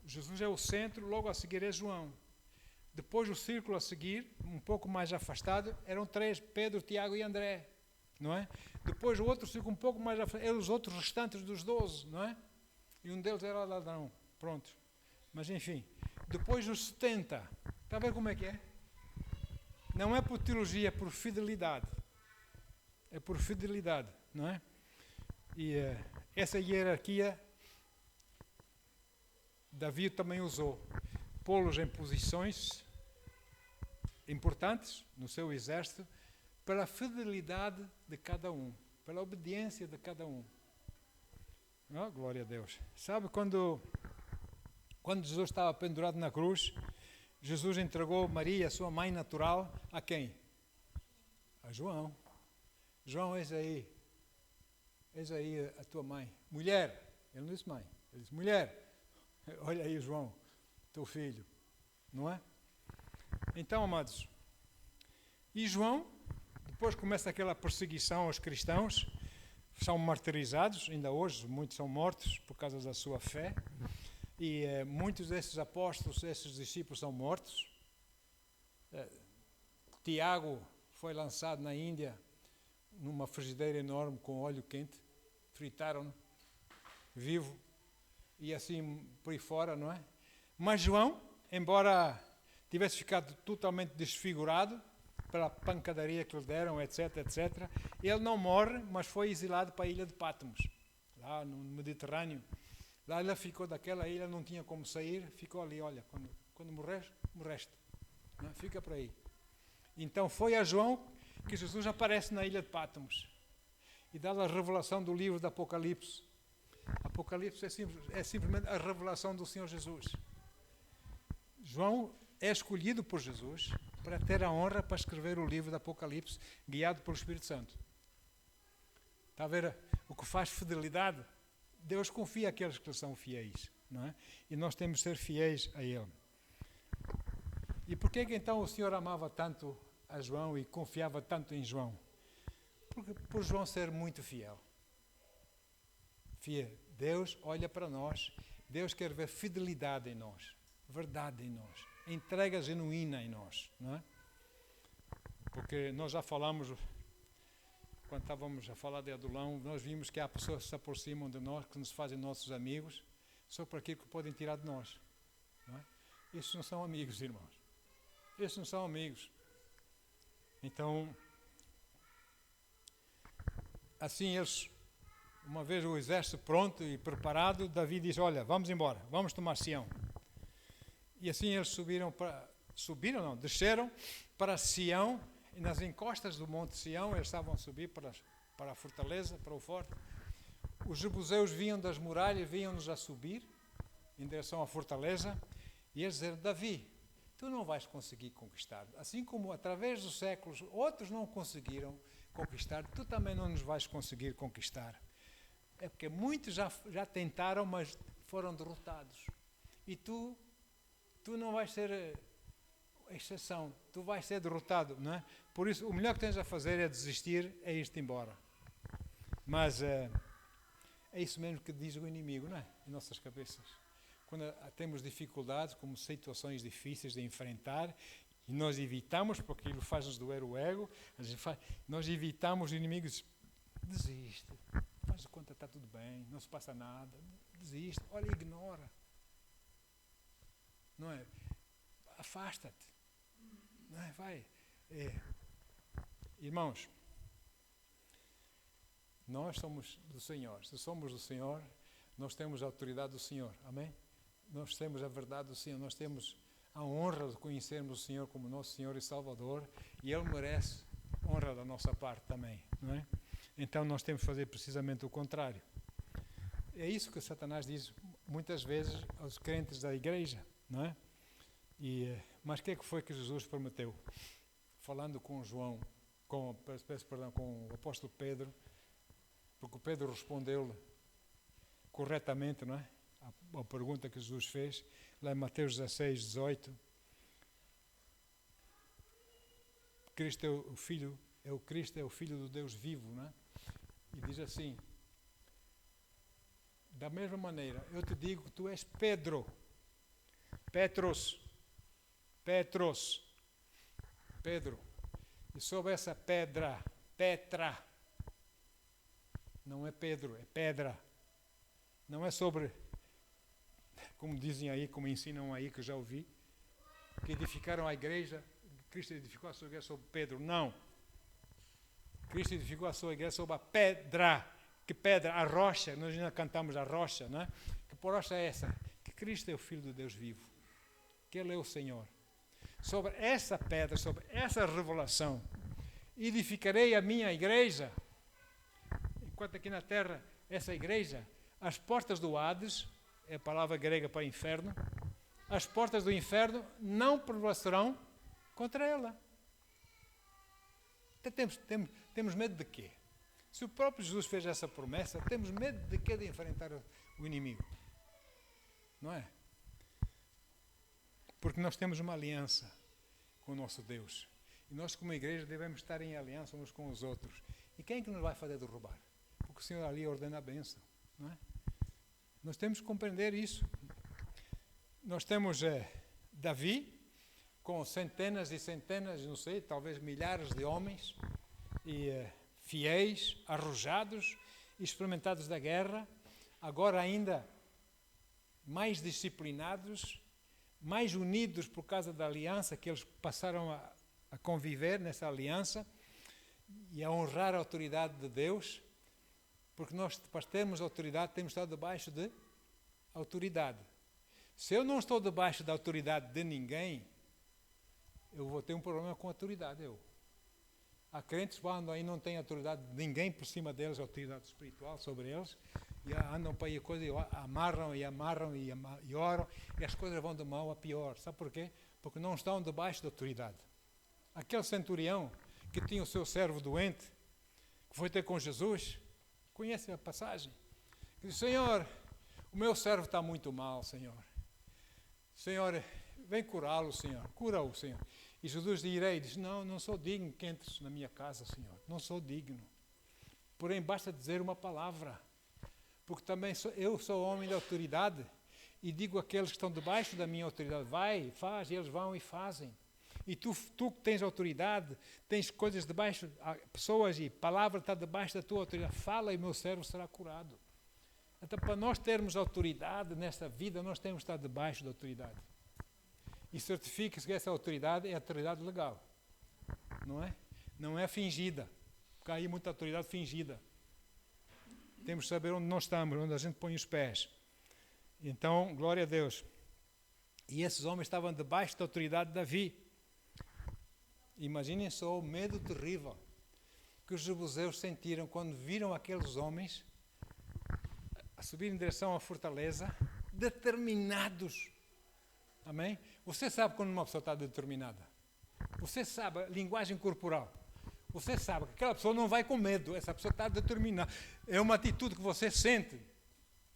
Jesus é o centro, logo a seguir é João. Depois o círculo a seguir, um pouco mais afastado, eram 3, Pedro, Tiago e André, não é? Depois o outro círculo um pouco mais afastado, eram os outros restantes dos 12, não é? E um deles era ladrão, pronto. Mas enfim, depois os 70, está a ver como é que é? Não é por teologia, é por fidelidade. É por fidelidade, não é? E essa hierarquia Davi também usou. Pô-los em posições importantes no seu exército pela fidelidade de cada um, pela obediência de cada um. Oh, glória a Deus. Sabe quando Jesus estava pendurado na cruz, Jesus entregou Maria, sua mãe natural, a quem? A João. João, eis aí a tua mãe. Mulher, ele não disse mãe, ele disse mulher, olha aí João, teu filho, não é? Então, amados, e João, depois começa aquela perseguição aos cristãos, são martirizados, ainda hoje muitos são mortos por causa da sua fé, e muitos desses apóstolos, esses discípulos são mortos. Tiago foi lançado na Índia numa frigideira enorme com óleo quente, fritaram-no vivo e assim por aí fora, não é? Mas João, embora tivesse ficado totalmente desfigurado pela pancadaria que lhe deram, etc, etc, ele não morre, mas foi exilado para a ilha de Patmos, lá no Mediterrâneo. Lá ele ficou daquela ilha, não tinha como sair, ficou ali, olha, quando morreste, não é? Fica por aí. Então foi a João que Jesus aparece na ilha de Patmos e dá a revelação do livro do Apocalipse. Apocalipse é simplesmente a revelação do Senhor Jesus. João é escolhido por Jesus para ter a honra para escrever o livro do Apocalipse, guiado pelo Espírito Santo. Está a ver o que faz fidelidade? Deus confia àqueles que são fiéis, não é? E nós temos de ser fiéis a Ele. E por que então o Senhor amava tanto a João e confiava tanto em João? Porque por João ser muito fiel. Deus olha para nós, Deus quer ver fidelidade em nós, verdade em nós, entrega genuína em nós, não é? Porque nós já falamos, quando estávamos a falar de Adulão, nós vimos que há pessoas que se aproximam de nós, que nos fazem nossos amigos, só por aquilo que podem tirar de nós, não é? Esses não são amigos, irmãos. Esses não são amigos. Então, assim eles, uma vez o exército pronto e preparado, Davi diz, olha, vamos embora, vamos tomar Sião. E assim eles desceram para Sião, e nas encostas do monte Sião, eles estavam a subir para a fortaleza, para o forte. Os jebuseus vinham das muralhas, vinham-nos a subir, em direção à fortaleza, e eles diziam, Davi, tu não vais conseguir conquistar. Assim como através dos séculos outros não conseguiram conquistar, tu também não nos vais conseguir conquistar. É porque muitos já tentaram, mas foram derrotados. E tu não vais ser a exceção, tu vais ser derrotado, não é? Por isso, o melhor que tens a fazer é desistir, é ir-te embora. Mas é isso mesmo que diz o inimigo, não é? Em nossas cabeças. Quando temos dificuldades, como situações difíceis de enfrentar, e nós evitamos, porque aquilo faz-nos doer o ego, nós evitamos, o inimigo diz, desiste, faz de conta que está tudo bem, não se passa nada, desiste, olha, ignora. Não é? Afasta-te. Não é? Vai. Irmãos, nós somos do Senhor. Se somos do Senhor, nós temos a autoridade do Senhor. Amém? Nós temos a verdade do Senhor. Nós temos a honra de conhecermos o Senhor como nosso Senhor e Salvador, e Ele merece honra da nossa parte também, não é? Então nós temos que fazer precisamente o contrário. É isso que Satanás diz muitas vezes aos crentes da igreja, não é? Mas o que foi que Jesus prometeu? Falando com João, com o apóstolo Pedro, porque o Pedro respondeu-lhe corretamente, não é? A pergunta que Jesus fez, lá em Mateus 16, 18. Cristo é o Filho do Deus vivo, não é? E diz assim, da mesma maneira, eu te digo que tu és Pedro, Petros, Pedro, e sobre essa pedra, Petra, não é Pedro, é pedra, não é sobre, como dizem aí, como ensinam aí, que eu já ouvi, que edificaram a igreja, Cristo edificou a sua igreja sobre Pedro, não. Cristo edificou a sua igreja sobre a pedra. Que pedra? A rocha. Nós ainda cantamos a rocha, não é? Que rocha é essa? Que Cristo é o Filho do Deus vivo. Que Ele é o Senhor. Sobre essa pedra, sobre essa revelação, edificarei a minha igreja. Enquanto aqui na terra, essa igreja, as portas do Hades, é a palavra grega para inferno, as portas do inferno não prevalecerão contra ela. Temos medo de quê? Se o próprio Jesus fez essa promessa, temos medo de quê? De enfrentar o inimigo. Não é? Porque nós temos uma aliança com o nosso Deus. E nós, como igreja, devemos estar em aliança uns com os outros. E quem é que nos vai fazer derrubar? Porque o Senhor ali ordena a bênção. Não é? Nós temos que compreender isso. Nós temos Davi, com centenas e centenas, não sei, talvez milhares de homens, e fiéis, arrojados, experimentados da guerra, agora ainda mais disciplinados, mais unidos por causa da aliança que eles passaram a conviver nessa aliança e a honrar a autoridade de Deus, porque nós, para termos autoridade, temos de estar debaixo de autoridade. Se eu não estou debaixo da autoridade de ninguém, eu vou ter um problema com a autoridade. Há crentes que andam aí não têm autoridade de ninguém por cima deles, autoridade espiritual sobre eles, e andam para aí a coisa, e amarram e oram, e as coisas vão de mal a pior. Sabe porquê? Porque não estão debaixo da autoridade. Aquele centurião que tinha o seu servo doente, que foi ter com Jesus, conhece a passagem? Que diz, Senhor, o meu servo está muito mal, Senhor. Senhor, vem curá-lo, Senhor, cura-o, Senhor. E Jesus diz, não sou digno que entres na minha casa, Senhor, não sou digno. Porém, basta dizer uma palavra, porque também eu sou homem de autoridade, e digo àqueles que estão debaixo da minha autoridade, vai, faz, e eles vão e fazem. E tu que tens autoridade, tens coisas debaixo, pessoas e palavra está debaixo da tua autoridade, fala e o meu servo será curado. Então, para nós termos autoridade nesta vida, nós temos que estar debaixo da autoridade. E certifique-se que essa autoridade é autoridade legal, não é? Não é fingida, porque há aí muita autoridade fingida. Temos que saber onde nós estamos, onde a gente põe os pés. Então, glória a Deus. E esses homens estavam debaixo da autoridade de Davi. Imaginem só o medo terrível que os jebuseus sentiram quando viram aqueles homens a subir em direção à fortaleza, determinados. Amém? Você sabe quando uma pessoa está determinada. Você sabe a linguagem corporal. Você sabe que aquela pessoa não vai com medo, essa pessoa está determinada. É uma atitude que você sente,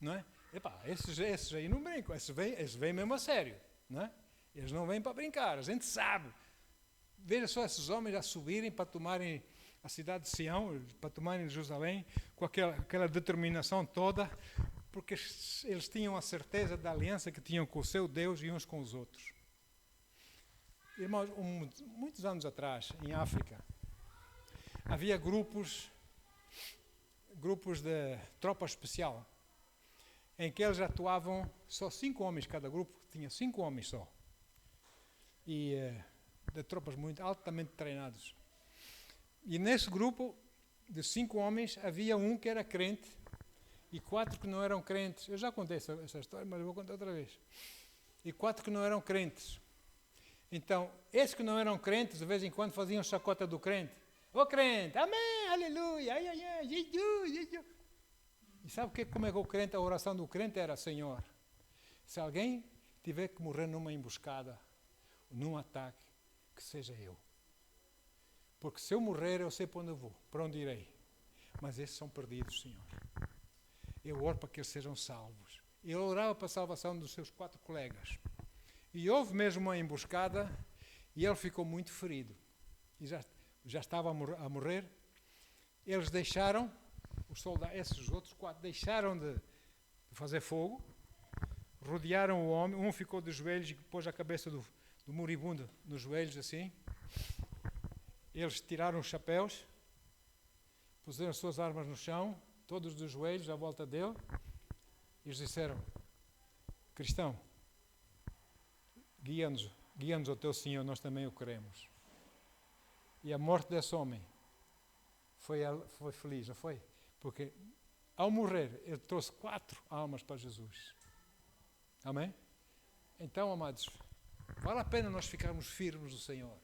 não é? Epá, esses aí não brincam, esses vêm mesmo a sério, não é? Eles não vêm para brincar, a gente sabe. Veja só esses homens a subirem para tomarem a cidade de Sião, para tomarem Jerusalém, com aquela determinação toda, porque eles tinham a certeza da aliança que tinham com o seu Deus e uns com os outros. Irmãos, muitos anos atrás, em África, havia grupos de tropa especial, em que eles atuavam só 5 homens, cada grupo tinha 5 homens só. E de tropas muito altamente treinados. E nesse grupo de 5 homens havia um que era crente e 4 que não eram crentes. Eu já contei essa história, mas eu vou contar outra vez. E 4 que não eram crentes. Então, esses que não eram crentes, de vez em quando faziam chacota do crente. Ô crente, amém, aleluia, ai, ai, ai, Jesus. E sabe como é que o crente, a oração do crente era, Senhor, se alguém tiver que morrer numa emboscada, num ataque, que seja eu. Porque se eu morrer, eu sei para onde eu vou, para onde irei. Mas esses são perdidos, Senhor. Eu oro para que eles sejam salvos. Ele orava para a salvação dos seus 4 colegas. E houve mesmo uma emboscada e ele ficou muito ferido. E já estava a morrer. Eles deixaram, os soldados, esses outros 4, deixaram de fazer fogo, rodearam o homem, um ficou de joelhos e pôs a cabeça do moribundo nos joelhos assim. Eles tiraram os chapéus, puseram as suas armas no chão, todos dos joelhos à volta dele, e eles disseram, cristão, guia-nos ao teu Senhor, nós também o queremos. E a morte desse homem foi feliz, não foi? Porque ao morrer, ele trouxe 4 almas para Jesus. Amém? Então, amados, vale a pena nós ficarmos firmes no Senhor.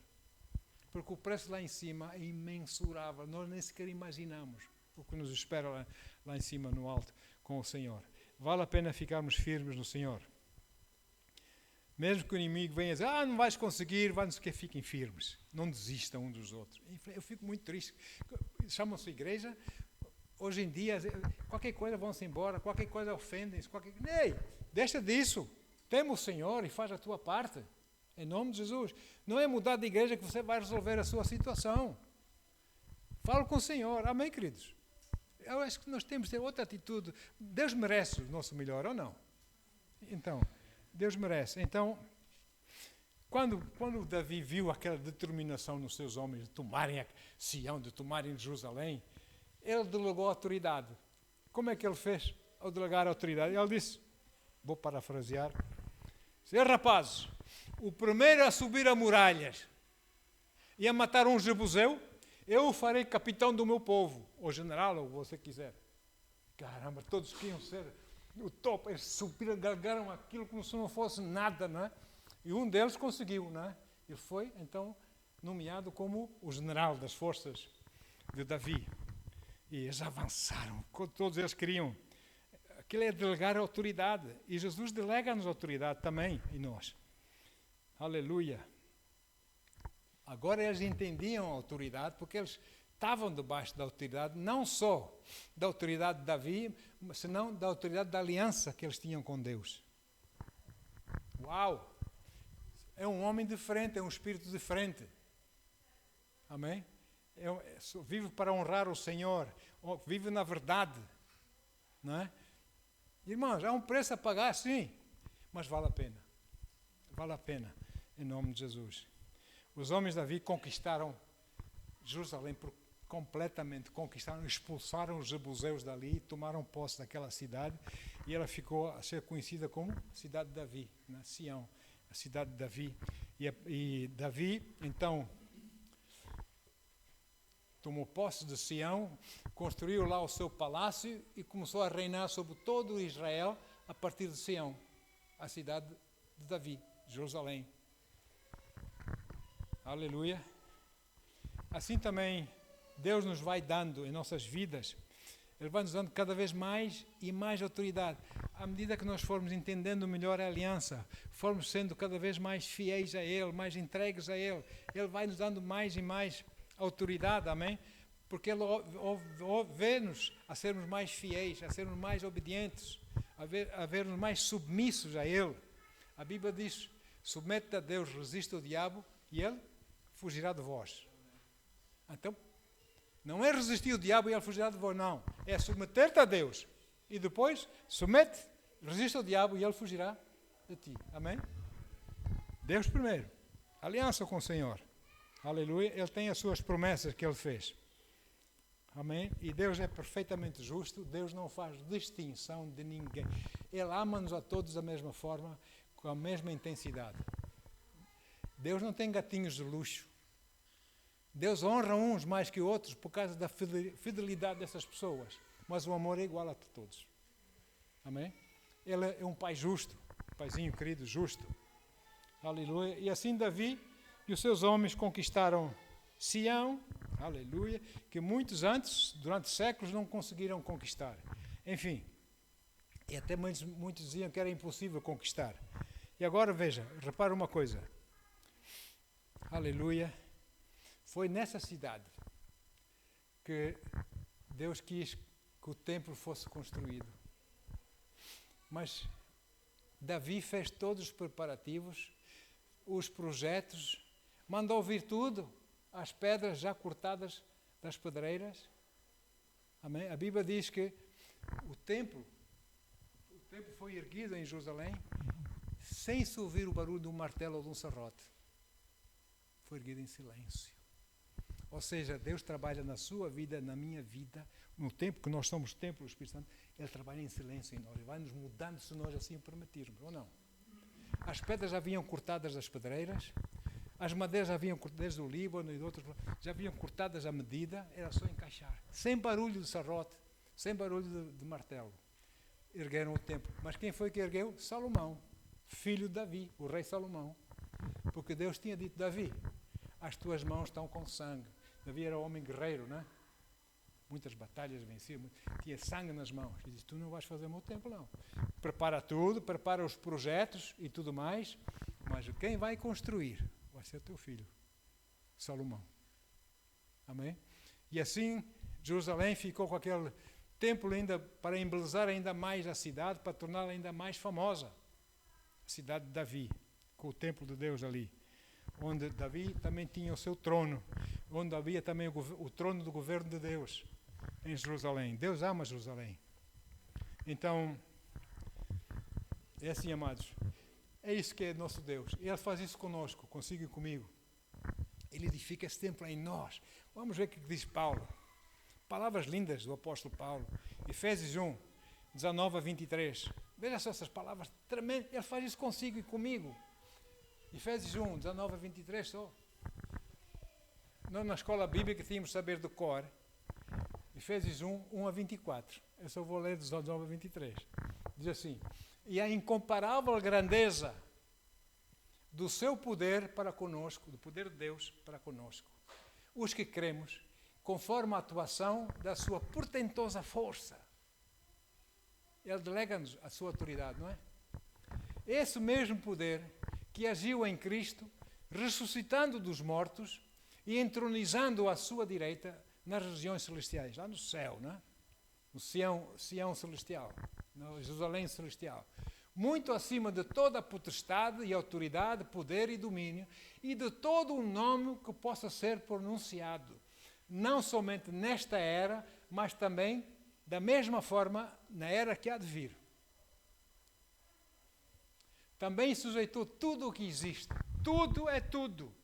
Porque o preço lá em cima é imensurável. Nós nem sequer imaginamos o que nos espera lá em cima, no alto, com o Senhor. Vale a pena ficarmos firmes no Senhor. Mesmo que o inimigo venha dizer, não vais conseguir, vai-nos que fiquem firmes. Não desistam uns dos outros. Eu fico muito triste. Chamam-se igreja, hoje em dia, qualquer coisa vão-se embora, qualquer coisa ofendem-se. Ei, deixa disso. Teme o Senhor e faz a tua parte. Em nome de Jesus. Não é mudar de igreja que você vai resolver a sua situação. Fala com o Senhor. Amém, queridos? Eu acho que nós temos que ter outra atitude. Deus merece o nosso melhor, ou não? Então, Deus merece. Então, quando Davi viu aquela determinação nos seus homens de tomarem Sião, de tomarem Jerusalém, ele delegou a autoridade. Como é que ele fez ao delegar a autoridade? Ele disse, vou parafrasear, rapazes, o primeiro a subir a muralhas e a matar um jebuseu, eu o farei capitão do meu povo, ou general, ou você quiser. Caramba, todos queriam ser o topo, eles subiram, galgaram aquilo como se não fosse nada, não é? E um deles conseguiu, não é? Ele foi, então, nomeado como o general das forças de Davi. E eles avançaram, todos eles queriam. Aquilo é delegar a autoridade, e Jesus delega-nos a autoridade também em nós. Aleluia. Agora eles entendiam a autoridade, porque eles estavam debaixo da autoridade, não só da autoridade de Davi, senão da autoridade da aliança que eles tinham com Deus. Uau! É um homem diferente, é um espírito diferente. Amém? Vive para honrar o Senhor, vive na verdade. Não é? Irmãos, há um preço a pagar, sim, mas vale a pena. Vale a pena, em nome de Jesus. Os homens de Davi conquistaram Jerusalém completamente, expulsaram os jebuseus dali, tomaram posse daquela cidade e ela ficou a ser conhecida como Cidade de Davi, Sião, a cidade de Davi. E Davi, então, tomou posse de Sião, construiu lá o seu palácio e começou a reinar sobre todo Israel a partir de Sião, a cidade de Davi, Jerusalém. Aleluia. Assim também Deus nos vai dando em nossas vidas, Ele vai nos dando cada vez mais e mais autoridade. À medida que nós formos entendendo melhor a aliança, formos sendo cada vez mais fiéis a Ele, mais entregues a Ele, Ele vai nos dando mais e mais autoridade, amém? Porque Ele vê-nos a sermos mais fiéis, a sermos mais obedientes, a vermos mais submissos a Ele. A Bíblia diz, submete a Deus, resiste ao diabo e Ele fugirá de vós. Então, não é resistir ao diabo e Ele fugirá de vós, não. É submeter-te a Deus e depois resiste ao diabo e Ele fugirá de ti. Amém? Deus primeiro. Aliança com o Senhor. Aleluia. Ele tem as suas promessas que Ele fez. Amém? E Deus é perfeitamente justo. Deus não faz distinção de ninguém. Ele ama-nos a todos da mesma forma, com a mesma intensidade. Deus não tem gatinhos de luxo. Deus honra uns mais que outros por causa da fidelidade dessas pessoas. Mas o amor é igual a todos. Amém? Ele é um pai justo. Um paizinho querido, justo. Aleluia. E assim Davi e os seus homens conquistaram Sião, aleluia, que muitos antes, durante séculos, não conseguiram conquistar. Enfim, e até muitos diziam que era impossível conquistar. E agora, veja, repara uma coisa. Aleluia. Foi nessa cidade que Deus quis que o templo fosse construído. Mas Davi fez todos os preparativos, os projetos, mandou vir tudo, as pedras já cortadas das pedreiras. Amém? A Bíblia diz que o templo foi erguido em Jerusalém sem se ouvir o barulho de um martelo ou de um serrote. Foi erguido em silêncio. Ou seja, Deus trabalha na sua vida, na minha vida, no tempo que nós somos templo do Espírito Santo, Ele trabalha em silêncio em nós, Ele vai nos mudando se nós assim o permitirmos, ou não? As pedras já vinham cortadas das pedreiras, as madeiras já vinham cortadas do Líbano e de outros, já vinham cortadas à medida, era só encaixar. Sem barulho de serrote, sem barulho de martelo. Ergueram o templo. Mas quem foi que ergueu? Salomão, filho de Davi, o rei Salomão. Porque Deus tinha dito, Davi, as tuas mãos estão com sangue. Davi era homem guerreiro, não é? Muitas batalhas venciam, tinha sangue nas mãos. E disse, tu não vais fazer o meu templo, não. Prepara tudo, prepara os projetos e tudo mais, mas quem vai construir vai ser teu filho, Salomão. Amém? E assim, Jerusalém ficou com aquele templo ainda para embelezar ainda mais a cidade, para torná-la ainda mais famosa. A cidade de Davi, com o templo de Deus ali, onde Davi também tinha o seu trono, onde havia também o trono do governo de Deus, em Jerusalém. Deus ama Jerusalém. Então, é assim, amados, é isso que é nosso Deus. Ele faz isso conosco, consigo e comigo. Ele edifica esse templo em nós. Vamos ver o que diz Paulo. Palavras lindas do apóstolo Paulo. Efésios 1, 19 a 23. Veja só essas palavras tremendas. Ele faz isso consigo e comigo. Efésios 1, 19 a 23 só. Nós na escola bíblica tínhamos saber do cor. Efésios 1, 1 a 24. Eu só vou ler dos 19 a 23. Diz assim, e a incomparável grandeza do seu poder para conosco, do poder de Deus para conosco, os que cremos, conforme a atuação da sua portentosa força. Ele delega-nos a sua autoridade, não é? Esse mesmo poder que agiu em Cristo, ressuscitando dos mortos e entronizando à sua direita nas regiões celestiais, lá no céu, não é? No Sião celestial, no Jerusalém celestial. muito acima de toda a potestade e autoridade, poder e domínio, e de todo um nome que possa ser pronunciado, não somente nesta era, mas também, da mesma forma, na era que há de vir. Também sujeitou tudo o que existe, tudo é tudo,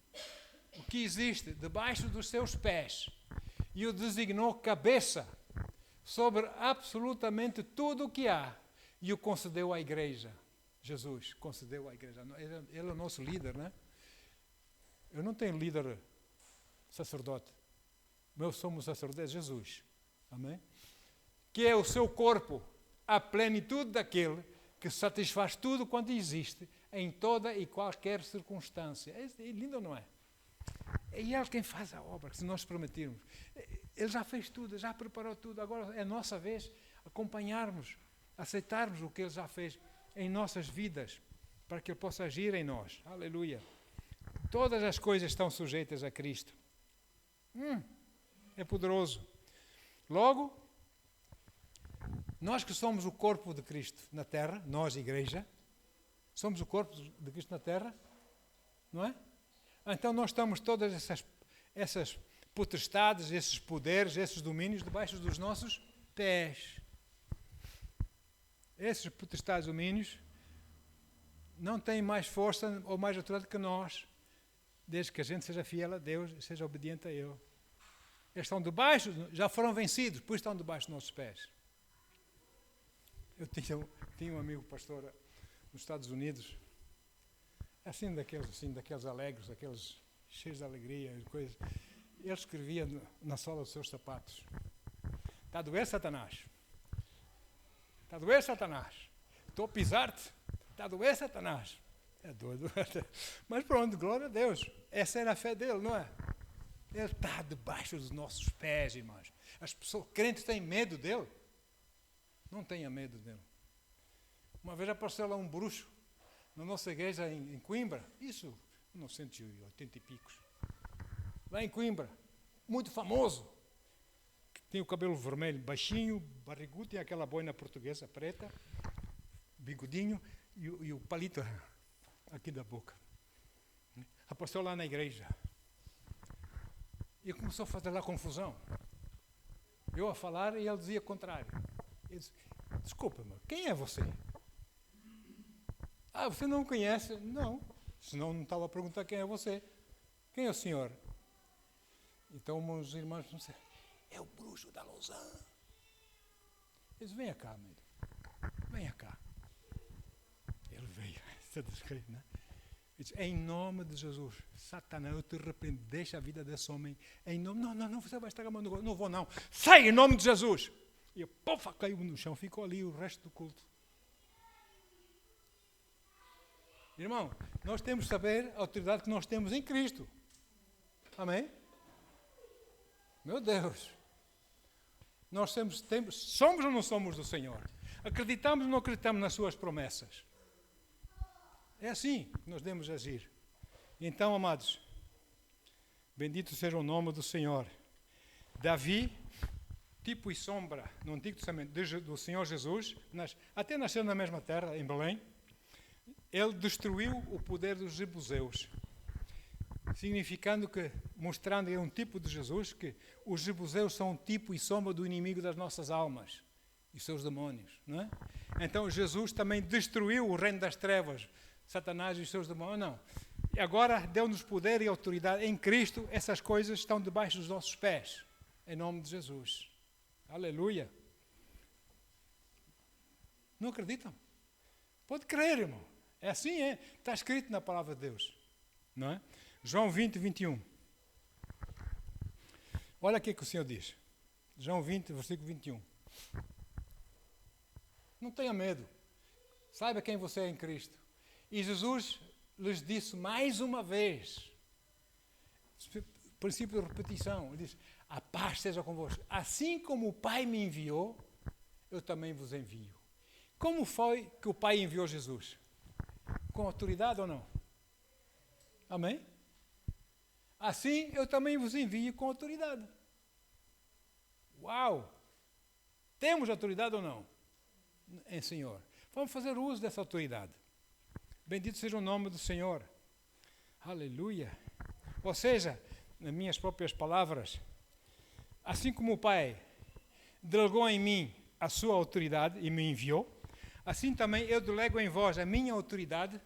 o que existe debaixo dos seus pés, e o designou cabeça sobre absolutamente tudo o que há, e o concedeu à igreja. Jesus concedeu à igreja. Ele é o nosso líder, né? Eu não tenho líder sacerdote. Meu sumo sacerdote é Jesus. Amém? Que é o seu corpo, a plenitude daquele que satisfaz tudo quanto existe, em toda e qualquer circunstância. É lindo ou não é? É Ele quem faz a obra, se nós permitirmos. Ele já fez tudo, já preparou tudo. Agora é a nossa vez acompanharmos, aceitarmos o que Ele já fez em nossas vidas, para que Ele possa agir em nós. Aleluia. Todas as coisas estão sujeitas a Cristo. É poderoso. Logo, nós que somos o corpo de Cristo na terra, nós, igreja, somos o corpo de Cristo na terra, não é? Então nós estamos todas essas potestades, esses poderes, esses domínios debaixo dos nossos pés. Esses potestades e domínios não têm mais força ou mais autoridade que nós, desde que a gente seja fiel a Deus e seja obediente a Ele. Eles estão debaixo, já foram vencidos, por isso estão debaixo dos nossos pés. Eu tinha um amigo pastor nos Estados Unidos, assim daqueles alegres, daqueles cheios de alegria e coisas. Ele escrevia na sola dos seus sapatos: está a doer, Satanás? Está a doer, Satanás? Estou a pisar-te? Está a doer, Satanás? É doido. Mas pronto, glória a Deus. Essa era a fé dele, não é? Ele está debaixo dos nossos pés, irmãos. As pessoas crentes têm medo dele. Não tenha medo dele. Uma vez apareceu lá um bruxo na nossa igreja em Coimbra. Isso, 1980 e picos. Lá em Coimbra. Muito famoso. Tinha o cabelo vermelho, baixinho, barrigudo, tinha aquela boina portuguesa preta, bigodinho e o palito aqui da boca. Apareceu lá na igreja. E começou a fazer lá confusão. Eu a falar e ele dizia o contrário. Ele disse: desculpa-me, quem é você? Ah, você não me conhece? Não, senão não estava a perguntar quem é você. Quem é o senhor? Então os irmãos disseram: é o bruxo da Lausanne. Ele disse: venha cá, amigo. Venha cá. Ele veio, você descreve, né? Ele disse: em nome de Jesus, Satanás, eu te repreendo, deixa a vida desse homem. Em nome, não, você vai estragar meu negócio. Não vou não. Sai em nome de Jesus. E pofa, caiu no chão, ficou ali o resto do culto. Irmão, nós temos que saber a autoridade que nós temos em Cristo. Amém? Meu Deus. Nós somos ou não somos do Senhor? Acreditamos ou não acreditamos nas suas promessas? É assim que nós devemos agir. Então, amados, bendito seja o nome do Senhor. Davi, tipo e sombra no Antigo Testamento do Senhor Jesus, até nasceu na mesma terra, em Belém, ele destruiu o poder dos jebuseus, significando que, mostrando um tipo de Jesus, que os jebuseus são um tipo e sombra do inimigo das nossas almas e seus demónios, não é? Então Jesus também destruiu o reino das trevas, Satanás e os seus demónios. Não. E agora deu-nos poder e autoridade em Cristo. Essas coisas estão debaixo dos nossos pés, em nome de Jesus. Aleluia. Não acreditam? Pode crer, irmão. É assim, é. Está escrito na palavra de Deus, não é? João 20, 21. Olha o que o Senhor diz. João 20, versículo 21. Não tenha medo. Saiba quem você é em Cristo. E Jesus lhes disse mais uma vez, princípio de repetição, ele diz: a paz seja convosco. Assim como o Pai me enviou, eu também vos envio. Como foi que o Pai enviou Jesus? Com autoridade ou não? Amém? Assim eu também vos envio com autoridade. Uau! Temos autoridade ou não? Em Senhor. Vamos fazer uso dessa autoridade. Bendito seja o nome do Senhor. Aleluia. Ou seja, nas minhas próprias palavras, assim como o Pai delegou em mim a sua autoridade e me enviou, assim também eu delego em vós a minha autoridade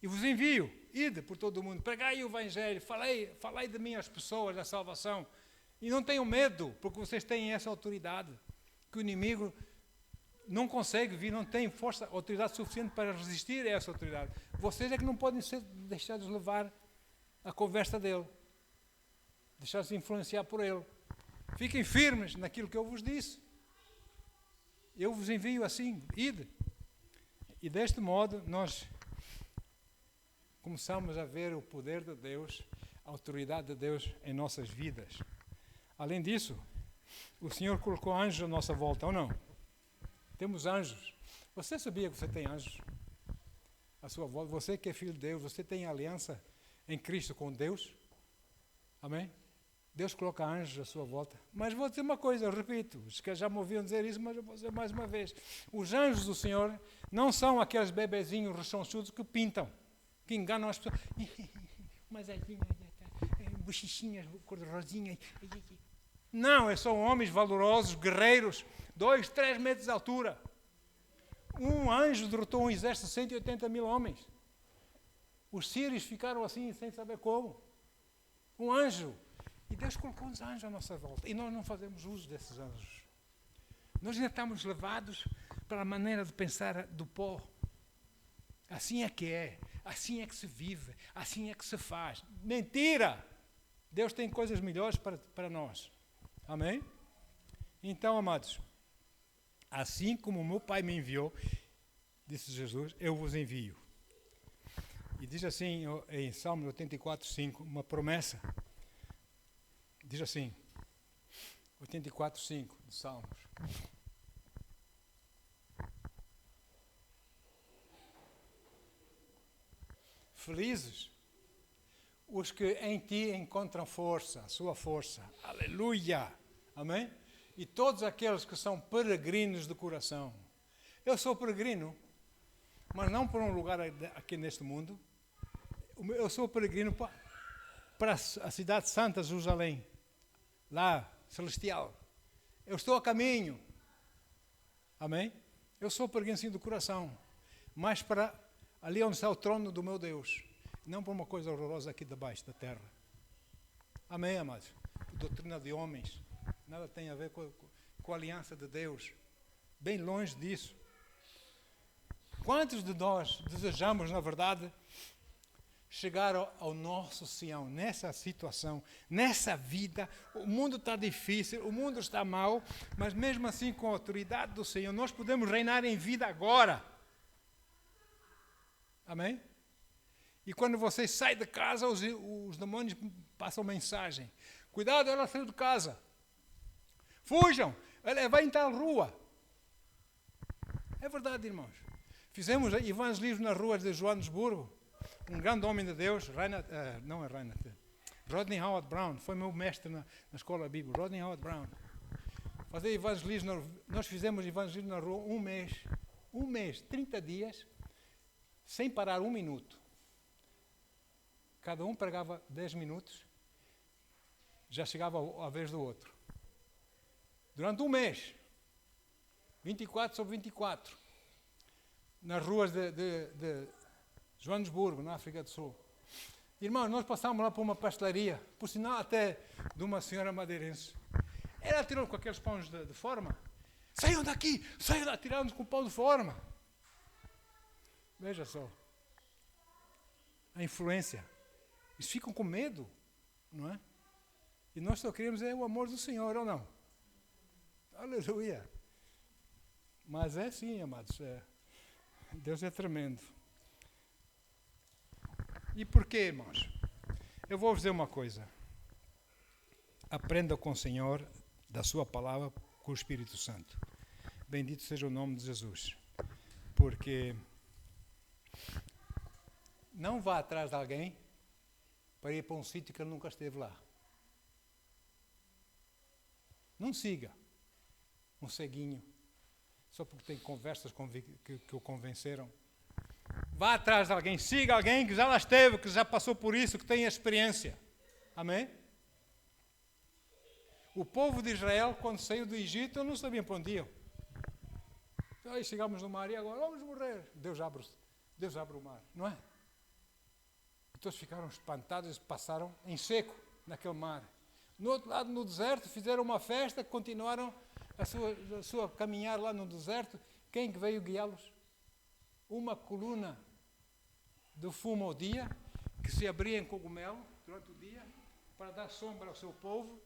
e vos envio. Ide por todo o mundo, pregai o Evangelho, falai de mim às pessoas da salvação. E não tenham medo, porque vocês têm essa autoridade, que o inimigo não consegue vir, não tem força, autoridade suficiente para resistir a essa autoridade. Vocês é que não podem ser deixados levar a conversa dele, deixar-se influenciar por ele. Fiquem firmes naquilo que eu vos disse. Eu vos envio assim, ide. E deste modo nós começamos a ver o poder de Deus, a autoridade de Deus em nossas vidas. Além disso, o Senhor colocou anjos à nossa volta, ou não? Temos anjos. Você sabia que você tem anjos à sua volta? Você que é filho de Deus, você tem aliança em Cristo com Deus? Amém? Deus coloca anjos à sua volta. Mas vou dizer uma coisa, eu repito, os que já me ouviram dizer isso, mas eu vou dizer mais uma vez. Os anjos do Senhor não são aqueles bebezinhos rechonchudos que pintam, que enganam as pessoas. Mas bochichinhas, cor de rosinha. Não, são homens valorosos, guerreiros, 2, 3 metros de altura. Um anjo derrotou um exército de 180 mil homens. Os sírios ficaram assim, sem saber como. Um anjo. E Deus colocou uns anjos à nossa volta. E nós não fazemos uso desses anjos. Nós ainda estamos levados pela maneira de pensar do pó. Assim é que é. Assim é que se vive. Assim é que se faz. Mentira! Deus tem coisas melhores para nós. Amém? Então, amados, assim como o meu Pai me enviou, disse Jesus, eu vos envio. E diz assim em Salmo 84, 5, uma promessa. Diz assim, 84, 5 de Salmos. Felizes os que em ti encontram força, a sua força. Aleluia! Amém? E todos aqueles que são peregrinos de coração. Eu sou peregrino, mas não para um lugar aqui neste mundo. Eu sou peregrino para a cidade santa, Jerusalém. Lá, celestial. Eu estou a caminho. Amém? Eu sou peregrino sim do coração, mas para ali onde está o trono do meu Deus. Não para uma coisa horrorosa aqui debaixo da terra. Amém, amados? Doutrina de homens. Nada tem a ver com a aliança de Deus. Bem longe disso. Quantos de nós desejamos, na verdade, chegar ao nosso Sião, nessa situação, nessa vida? O mundo está difícil, o mundo está mau, mas mesmo assim, com a autoridade do Senhor, nós podemos reinar em vida agora. Amém? E quando você sai de casa, os demônios passam mensagem. Cuidado, ela saiu de casa. Fujam, ela vai em tal rua. É verdade, irmãos. Fizemos evangelismo nas ruas de Joanesburgo. Um grande homem de Deus, Rodney Howard Brown, foi meu mestre na escola bíblica. Rodney Howard Brown. Fazer evangelismo, nós fizemos evangelismo na rua um mês, 30 dias, sem parar um minuto. Cada um pregava 10 minutos, já chegava a vez do outro. Durante um mês, 24 sobre 24, nas ruas de Joanesburgo, na África do Sul. Irmãos, nós passámos lá por uma pastelaria, por sinal até de uma senhora madeirense. Ela tirou com aqueles pães de forma. Saiam daqui, tiraram-nos com o pão de forma. Veja só. A influência. Eles ficam com medo, não é? E nós só queremos o amor do Senhor, ou não? Aleluia! Mas é sim, amados. Deus é tremendo. E por quê, irmãos? Eu vou dizer uma coisa. Aprenda com o Senhor, da sua palavra, com o Espírito Santo. Bendito seja o nome de Jesus. Porque não vá atrás de alguém para ir para um sítio que ele nunca esteve lá. Não siga um ceguinho. só porque tem conversas que o convenceram. Vá atrás de alguém, siga alguém que já lá esteve, que já passou por isso, que tem experiência. Amém? O povo de Israel, quando saiu do Egito, não sabiam para onde iam. Então, aí chegamos no mar e agora vamos morrer. Deus abre o mar, não é? E todos ficaram espantados e passaram em seco naquele mar. No outro lado, no deserto, fizeram uma festa, continuaram a sua caminhar lá no deserto. Quem que veio guiá-los? Uma coluna de fumo ao dia, que se abria em cogumelo durante o dia, para dar sombra ao seu povo,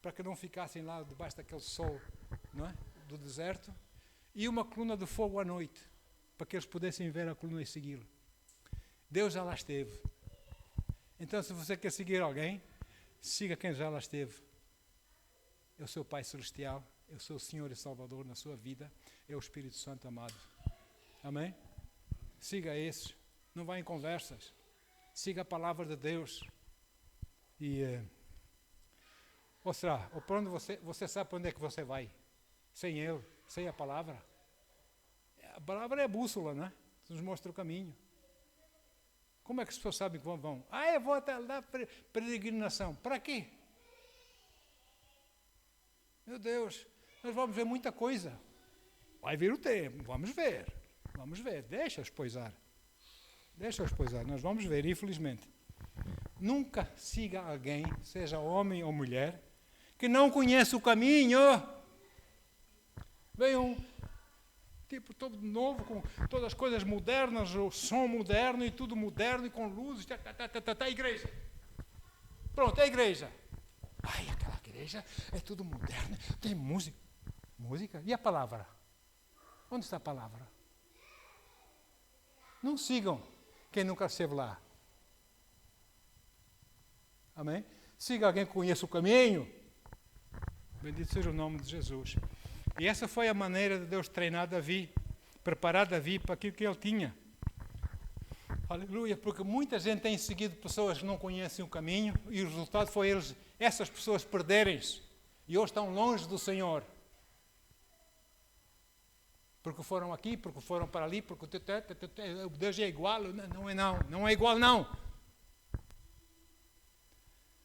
para que não ficassem lá debaixo daquele sol, não é? Do deserto, e uma coluna de fogo à noite, para que eles pudessem ver a coluna e segui-lo. Deus já lá esteve. Então, se você quer seguir alguém, siga quem já lá esteve. É o seu Pai Celestial, é o seu Senhor e Salvador na sua vida, é o Espírito Santo amado. Amém? Siga esses, não vá em conversas. Siga a palavra de Deus. Ou será, ou para onde você sabe para onde é que você vai? Sem Ele, sem a palavra. A palavra é a bússola, não é? Nos mostra o caminho. Como é que as pessoas sabem que vão? Eu vou até lá, peregrinação. Para quê? Meu Deus, nós vamos ver muita coisa. Vai vir o tempo, vamos ver. Deixa-os poisar. Nós vamos ver, infelizmente. Nunca siga alguém, seja homem ou mulher, que não conhece o caminho. Vem um tipo todo novo, com todas as coisas modernas, o som moderno e tudo moderno e com luzes. Igreja. Pronto, é a igreja. Aquela igreja é tudo moderno, tem música. Música? E a palavra? Onde está a palavra? Não sigam quem nunca esteve lá. Amém? Siga alguém que conheça o caminho. Bendito seja o nome de Jesus. E essa foi a maneira de Deus treinar Davi, preparar Davi para aquilo que ele tinha. Aleluia, porque muita gente tem seguido pessoas que não conhecem o caminho e o resultado foi essas pessoas perderem-se e hoje estão longe do Senhor. Porque foram aqui, porque foram para ali, porque Deus é igual. Não é igual não.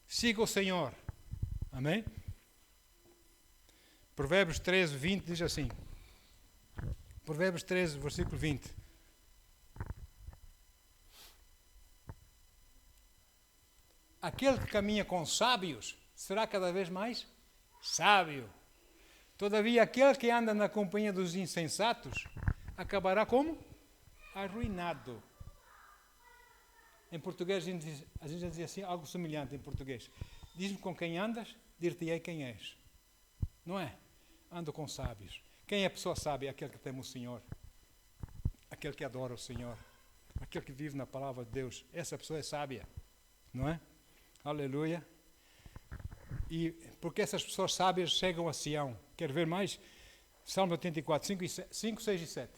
Siga o Senhor. Amém? Provérbios 13, 20 diz assim. Provérbios 13, versículo 20. Aquele que caminha com sábios será cada vez mais sábio. Todavia, aquele que anda na companhia dos insensatos acabará como? Arruinado. Em português, a gente diz assim, algo semelhante em português. Diz-me com quem andas, dir-te-ei quem és. Não é? Ando com sábios. Quem é a pessoa sábia? Aquele que teme o Senhor. Aquele que adora o Senhor. Aquele que vive na palavra de Deus. Essa pessoa é sábia. Não é? Aleluia. E porque essas pessoas sábias chegam a Sião. Quer ver mais? Salmo 84, 5, 6 e 7.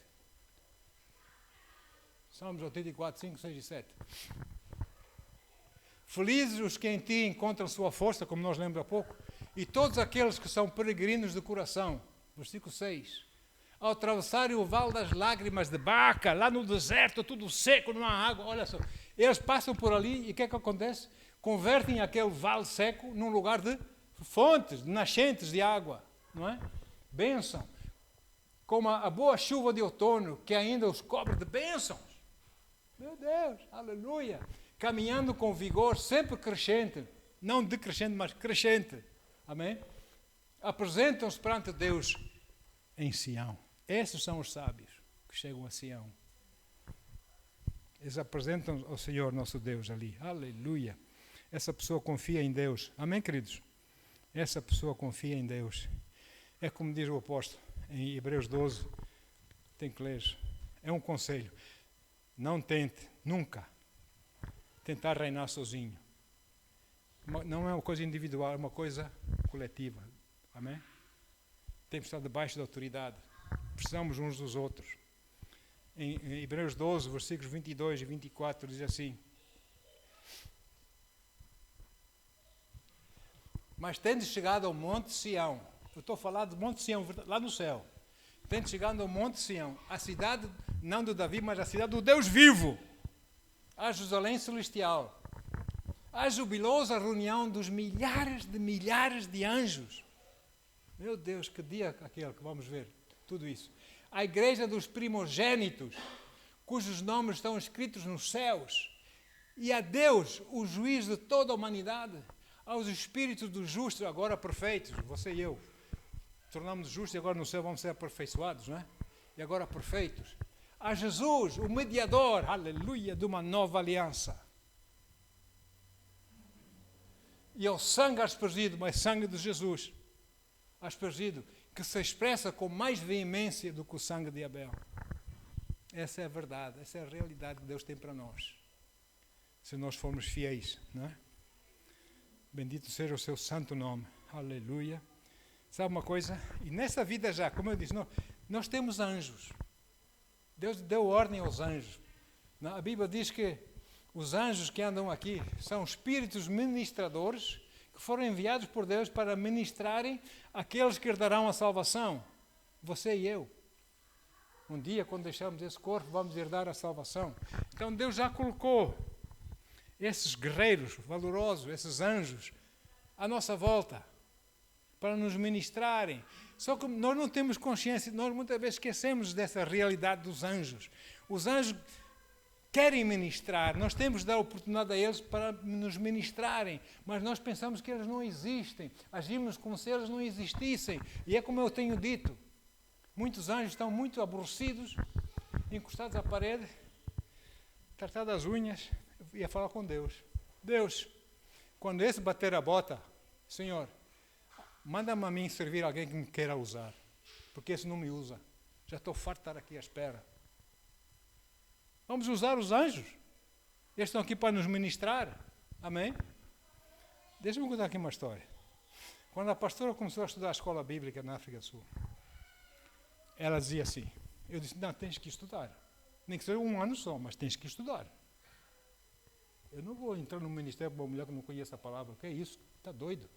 Salmos 84, 5, 6 e 7. Felizes os que em ti encontram sua força, como nós lembramos há pouco, e todos aqueles que são peregrinos de coração. Versículo 6. Ao atravessarem o vale das lágrimas de Baca, lá no deserto, tudo seco, não há água, olha só. Eles passam por ali e o que é que acontece? Convertem aquele vale seco num lugar de fontes, de nascentes de água, não é? Bênção. Como a boa chuva de outono, que ainda os cobre de bênçãos. Meu Deus, aleluia. Caminhando com vigor, sempre crescente. Não decrescente, mas crescente. Amém? Apresentam-se perante Deus em Sião. Esses são os sábios que chegam a Sião. Eles apresentam ao Senhor nosso Deus ali. Aleluia. Essa pessoa confia em Deus. Amém, queridos? Essa pessoa confia em Deus. É como diz o apóstolo em Hebreus 12. Tem que ler. É um conselho. Não tente, nunca, tentar reinar sozinho. Não é uma coisa individual, é uma coisa coletiva. Amém? Temos que estar debaixo da autoridade. Precisamos uns dos outros. Em Hebreus 12, versículos 22 e 24, diz assim: Mas tendes chegado ao monte Sião. Eu estou a falar do monte Sião, lá no céu. Tendo chegado ao Monte Sião, a cidade, não do Davi, mas a cidade do Deus vivo, a Jerusalém celestial, a jubilosa reunião dos milhares de anjos. Meu Deus, que dia aquele que vamos ver tudo isso. A igreja dos primogênitos, cujos nomes estão escritos nos céus. E a Deus, o juiz de toda a humanidade, aos espíritos dos justos, agora perfeitos, você e eu, tornamos justos e agora no céu vamos ser aperfeiçoados, não é? E agora perfeitos. A Jesus, o mediador, aleluia, de uma nova aliança. E ao sangue aspergido, mas sangue de Jesus, aspergido, que se expressa com mais veemência do que o sangue de Abel. Essa é a verdade, essa é a realidade que Deus tem para nós. Se nós formos fiéis, não é? Bendito seja o seu santo nome. Aleluia. Sabe uma coisa? E nessa vida já, como eu disse, nós temos anjos. Deus deu ordem aos anjos. A Bíblia diz que os anjos que andam aqui são espíritos ministradores que foram enviados por Deus para ministrarem aqueles que herdarão a salvação. Você e eu. Um dia, quando deixarmos esse corpo, vamos herdar a salvação. Então Deus já colocou esses guerreiros valorosos, esses anjos, à nossa volta, para nos ministrarem. Só que nós não temos consciência, nós muitas vezes esquecemos dessa realidade dos anjos. Os anjos querem ministrar, nós temos de dar oportunidade a eles para nos ministrarem, mas nós pensamos que eles não existem, agimos como se eles não existissem. E é como eu tenho dito, muitos anjos estão muito aborrecidos, encostados à parede, tratados as unhas, e a falar com Deus. Deus, quando esse bater a bota, Senhor, manda-me a mim servir alguém que me queira usar, porque esse não me usa. Já estou farto de estar aqui à espera. Vamos usar os anjos. Eles estão aqui para nos ministrar. Amém? Deixa-me contar aqui uma história. Quando a pastora começou a estudar a escola bíblica na África do Sul, ela dizia assim, eu disse, não, tens que estudar. Nem que seja 1 ano só, mas tens que estudar. Eu não vou entrar no ministério para uma mulher que não conhece a palavra. O que é isso? Está doido.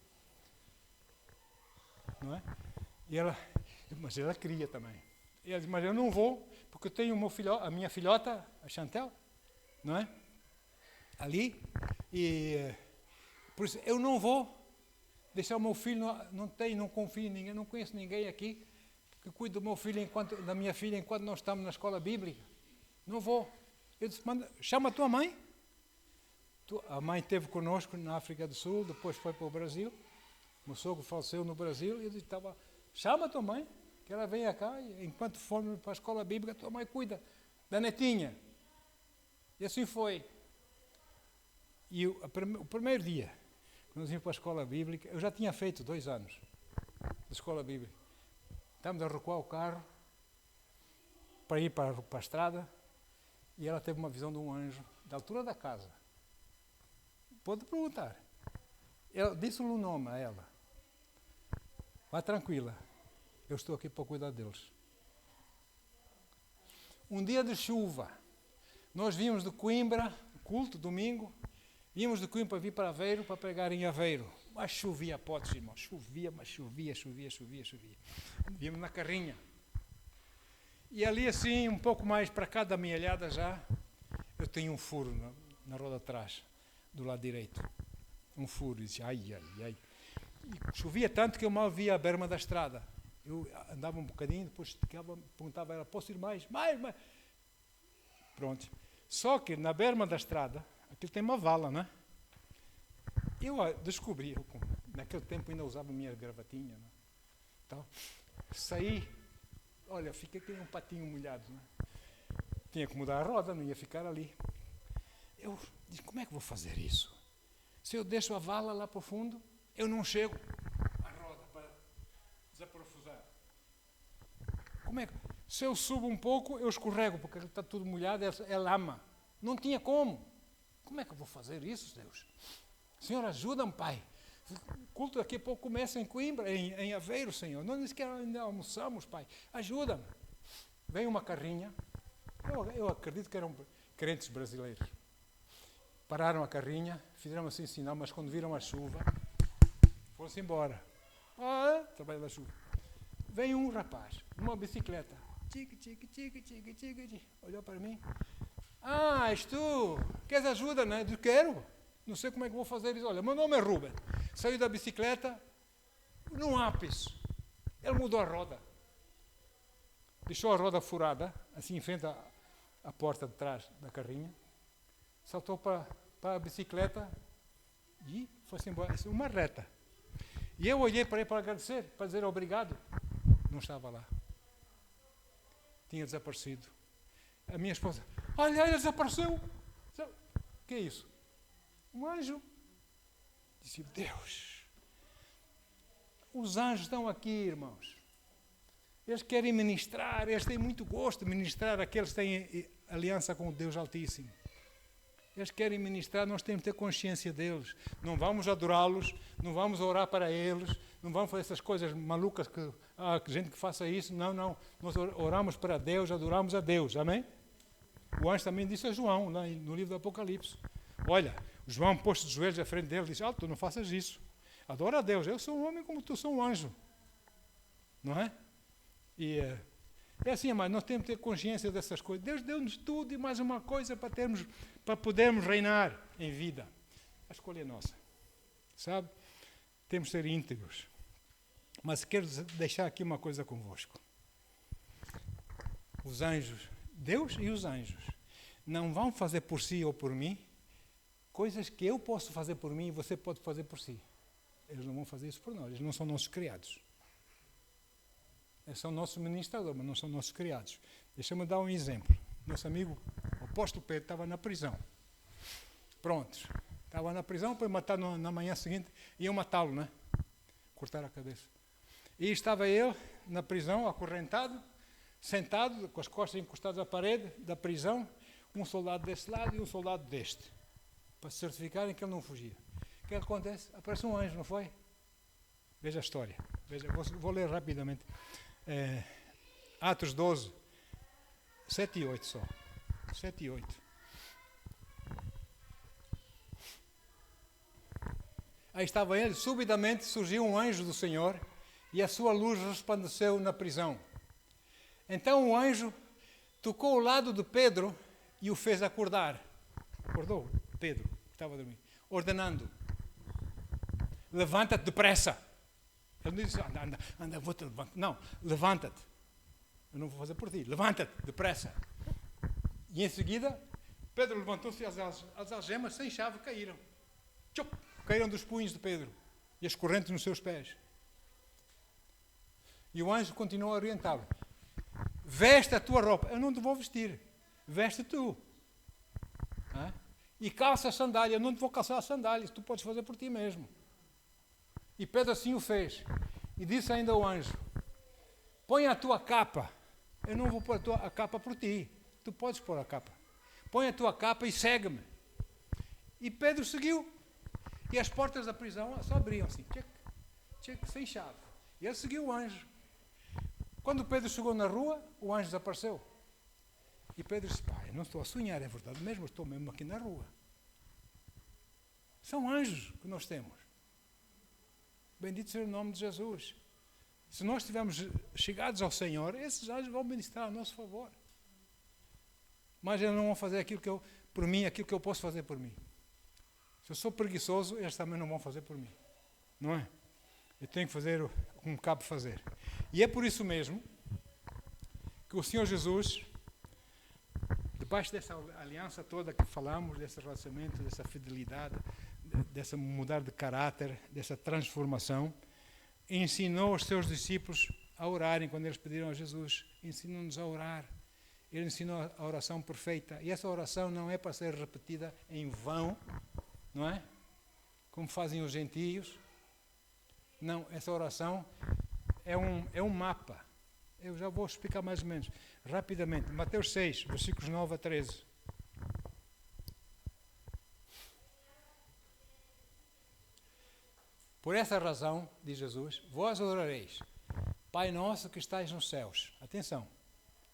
Não é? Mas ela queria também. E ela disse, mas eu não vou, porque eu tenho a minha filhota, a Chantel, não é? Ali. E por isso eu não vou deixar o meu filho, não confio em ninguém, não conheço ninguém aqui que cuide do meu filho da minha filha enquanto nós estamos na escola bíblica. Não vou. Eu disse, chama a tua mãe. A mãe esteve conosco na África do Sul, depois foi para o Brasil. Meu sogro faleceu no Brasil. E eu disse, chama a tua mãe, que ela venha cá. E enquanto formos para a escola bíblica, tua mãe cuida da netinha. E assim foi. E o primeiro dia, quando nós íamos para a escola bíblica, eu já tinha feito 2 anos de escola bíblica. Estávamos a recuar o carro para ir para a estrada. E ela teve uma visão de um anjo, da altura da casa. Pode perguntar. Eu disse-lhe o nome a ela. Vá tranquila. Eu estou aqui para cuidar deles. Um dia de chuva. Nós vimos de Coimbra, culto, domingo. Vimos de Coimbra para vir para Aveiro, para pregar em Aveiro. Mas chovia a potes, irmão. Chovia. Vimos na carrinha. E ali assim, um pouco mais para cá da minha alhada já, eu tenho um furo na roda de trás. Do lado direito, um furo, e disse, ai. E chovia tanto que eu mal via a berma da estrada. Eu andava um bocadinho, depois perguntava a ela, posso ir mais? Pronto. Só que na berma da estrada, aquilo tem uma vala, não é? Eu descobri, naquele tempo ainda usava a minha gravatinha, não é? Então, saí, olha, fiquei com um patinho molhado, não é? Tinha que mudar a roda, não ia ficar ali. Eu disse, como é que vou fazer isso? Se eu deixo a vala lá para o fundo, eu não chego à roda para desaparafusar. Como é que... Se eu subo um pouco, eu escorrego, porque está tudo molhado, é lama. Não tinha como. Como é que eu vou fazer isso, Deus? Senhor, ajuda-me, Pai. O culto daqui a pouco começa em Coimbra, em Aveiro, Senhor. Nós nem sequer ainda almoçamos, Pai. Ajuda-me. Vem uma carrinha. Eu acredito que eram crentes brasileiros. Pararam a carrinha, fizeram assim sinal, mas quando viram a chuva, foram-se embora. Trabalho da chuva. Vem um rapaz, numa bicicleta. Tique. Olhou para mim. Ah, és tu. Queres ajuda, né? Eu quero. Não sei como é que vou fazer isso. Olha, meu nome é Ruben. Saiu da bicicleta, num ápice. Ele mudou a roda. Deixou a roda furada, assim em frente à porta de trás da carrinha. Saltou para a bicicleta e foi-se embora. Uma reta. E eu olhei para ele para agradecer, para dizer obrigado. Não estava lá. Tinha desaparecido. A minha esposa, olha, ele desapareceu. O que é isso? Um anjo. Disse, Deus, os anjos estão aqui, irmãos. Eles querem ministrar, eles têm muito gosto de ministrar aqueles que têm aliança com o Deus Altíssimo. Eles querem ministrar, nós temos que ter consciência deles. Não vamos adorá-los, não vamos orar para eles, não vamos fazer essas coisas malucas que gente que faça isso. Não. Nós oramos para Deus, adoramos a Deus. Amém? O anjo também disse a João, lá no livro do Apocalipse. Olha, João pôs de joelhos à frente dele e disse, tu não faças isso. Adora a Deus, eu sou um homem como tu, sou um anjo. Não é? E é assim, mas nós temos que ter consciência dessas coisas. Deus deu-nos tudo e mais uma coisa para podermos reinar em vida. A escolha é nossa. Sabe? Temos que ser íntegros. Mas quero deixar aqui uma coisa convosco. Os anjos, Deus e os anjos, não vão fazer por si ou por mim coisas que eu posso fazer por mim e você pode fazer por si. Eles não vão fazer isso por nós, eles não são nossos criados. Eles são nossos ministradores, mas não são nossos criados. Deixa-me dar um exemplo. Nosso amigo, o apóstolo Pedro, estava na prisão. Prontos. Estava na prisão, para matar na manhã seguinte, iam matá-lo, né? Cortar a cabeça. E estava ele na prisão, acorrentado, sentado, com as costas encostadas à parede da prisão, um soldado desse lado e um soldado deste, para se certificarem que ele não fugia. O que acontece? Aparece um anjo, não foi? Veja a história. Veja, vou ler rapidamente. Atos 12, 7 e 8 só. 7 e 8. Aí estava ele, subitamente surgiu um anjo do Senhor e a sua luz resplandeceu na prisão. Então o anjo tocou ao lado de Pedro e o fez acordar. Acordou Pedro, que estava a dormir, ordenando, levanta-te depressa. Ele não disse, anda, vou-te levantar. Não, levanta-te. Eu não vou fazer por ti. Levanta-te, depressa. E em seguida, Pedro levantou-se e as algemas sem chave caíram. Tchup, caíram dos punhos de Pedro e as correntes nos seus pés. E o anjo continuou a orientá-lo. Veste a tua roupa. Eu não te vou vestir. Veste tu. E calça a sandália. Eu não te vou calçar as sandálias. Tu podes fazer por ti mesmo. E Pedro assim o fez. E disse ainda ao anjo, põe a tua capa. Eu não vou pôr a capa por ti. Tu podes pôr a capa. Põe a tua capa e segue-me. E Pedro seguiu. E as portas da prisão só abriam assim. Sem chave. E ele seguiu o anjo. Quando Pedro chegou na rua, o anjo desapareceu. E Pedro disse, pai, não estou a sonhar, é verdade mesmo, estou mesmo aqui na rua. São anjos que nós temos. Bendito seja o nome de Jesus. Se nós estivermos chegados ao Senhor, esses anjos vão ministrar a nosso favor. Mas eles não vão fazer aquilo que por mim, aquilo que eu posso fazer por mim. Se eu sou preguiçoso, eles também não vão fazer por mim. Não é? Eu tenho que fazer o que me cabe fazer. E é por isso mesmo que o Senhor Jesus, debaixo dessa aliança toda que falamos, desse relacionamento, dessa fidelidade, dessa mudar de caráter, dessa transformação, ensinou os seus discípulos a orarem quando eles pediram a Jesus. Ensinou-nos a orar. Ele ensinou a oração perfeita. E essa oração não é para ser repetida em vão, não é? Como fazem os gentios. Não, essa oração é um mapa. Eu já vou explicar mais ou menos, rapidamente. Mateus 6, versículos 9 a 13. Por essa razão, diz Jesus, vós adorareis, Pai nosso que estais nos céus. Atenção,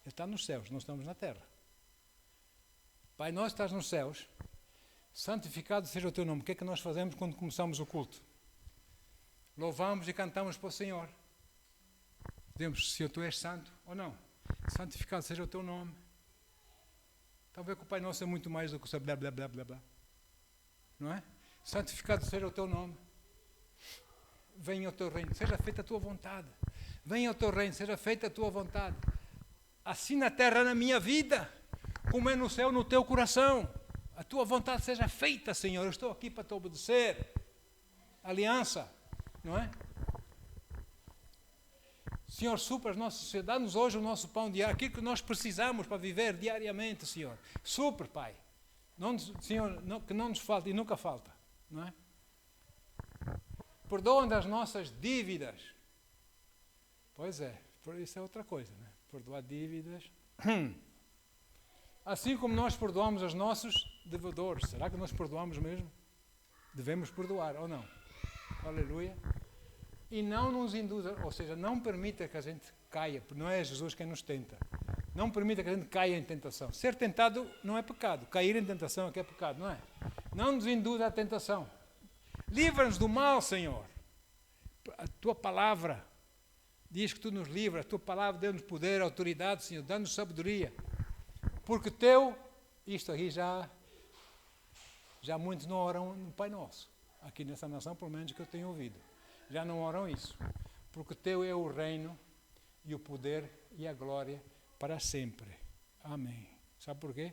Ele está nos céus, nós estamos na terra. Pai nosso que estás nos céus, santificado seja o teu nome. O que é que nós fazemos quando começamos o culto? Louvamos e cantamos para o Senhor. Dizemos, Senhor, Tu és santo ou não? Santificado seja o Teu nome. Talvez que o Pai Nosso é muito mais do que o blá, blá, blá, blá, blá. Não é? Santificado seja o Teu nome. Venha o Teu reino, seja feita a Tua vontade. Venha o Teu reino, seja feita a Tua vontade. Assim na terra, na minha vida, como é no céu, no Teu coração. A Tua vontade seja feita, Senhor. Eu estou aqui para Te obedecer. Aliança, não é? Senhor, supra as nossas necessidades. Dá-nos hoje o nosso pão diário, aquilo que nós precisamos para viver diariamente, Senhor. Supra, Pai. Senhor, que não nos falte e nunca falta, não é? Perdoa-nos as nossas dívidas. Pois é, isso é outra coisa, não é? Perdoar dívidas. Assim como nós perdoamos os nossos devedores. Será que nós perdoamos mesmo? Devemos perdoar, ou não? Aleluia. E não nos induza, ou seja, não permita que a gente caia, porque não é Jesus quem nos tenta. Não permita que a gente caia em tentação. Ser tentado não é pecado. Cair em tentação é que é pecado, não é? Não nos induza à tentação. Livra-nos do mal, Senhor. A Tua palavra diz que Tu nos livras. A Tua palavra deu-nos poder, autoridade, Senhor. Dá-nos sabedoria. Porque isto aqui já muitos não oram no Pai Nosso. Aqui nessa nação, pelo menos que eu tenho ouvido. Já não oram isso. Porque Teu é o reino e o poder e a glória para sempre. Amém. Sabe por quê?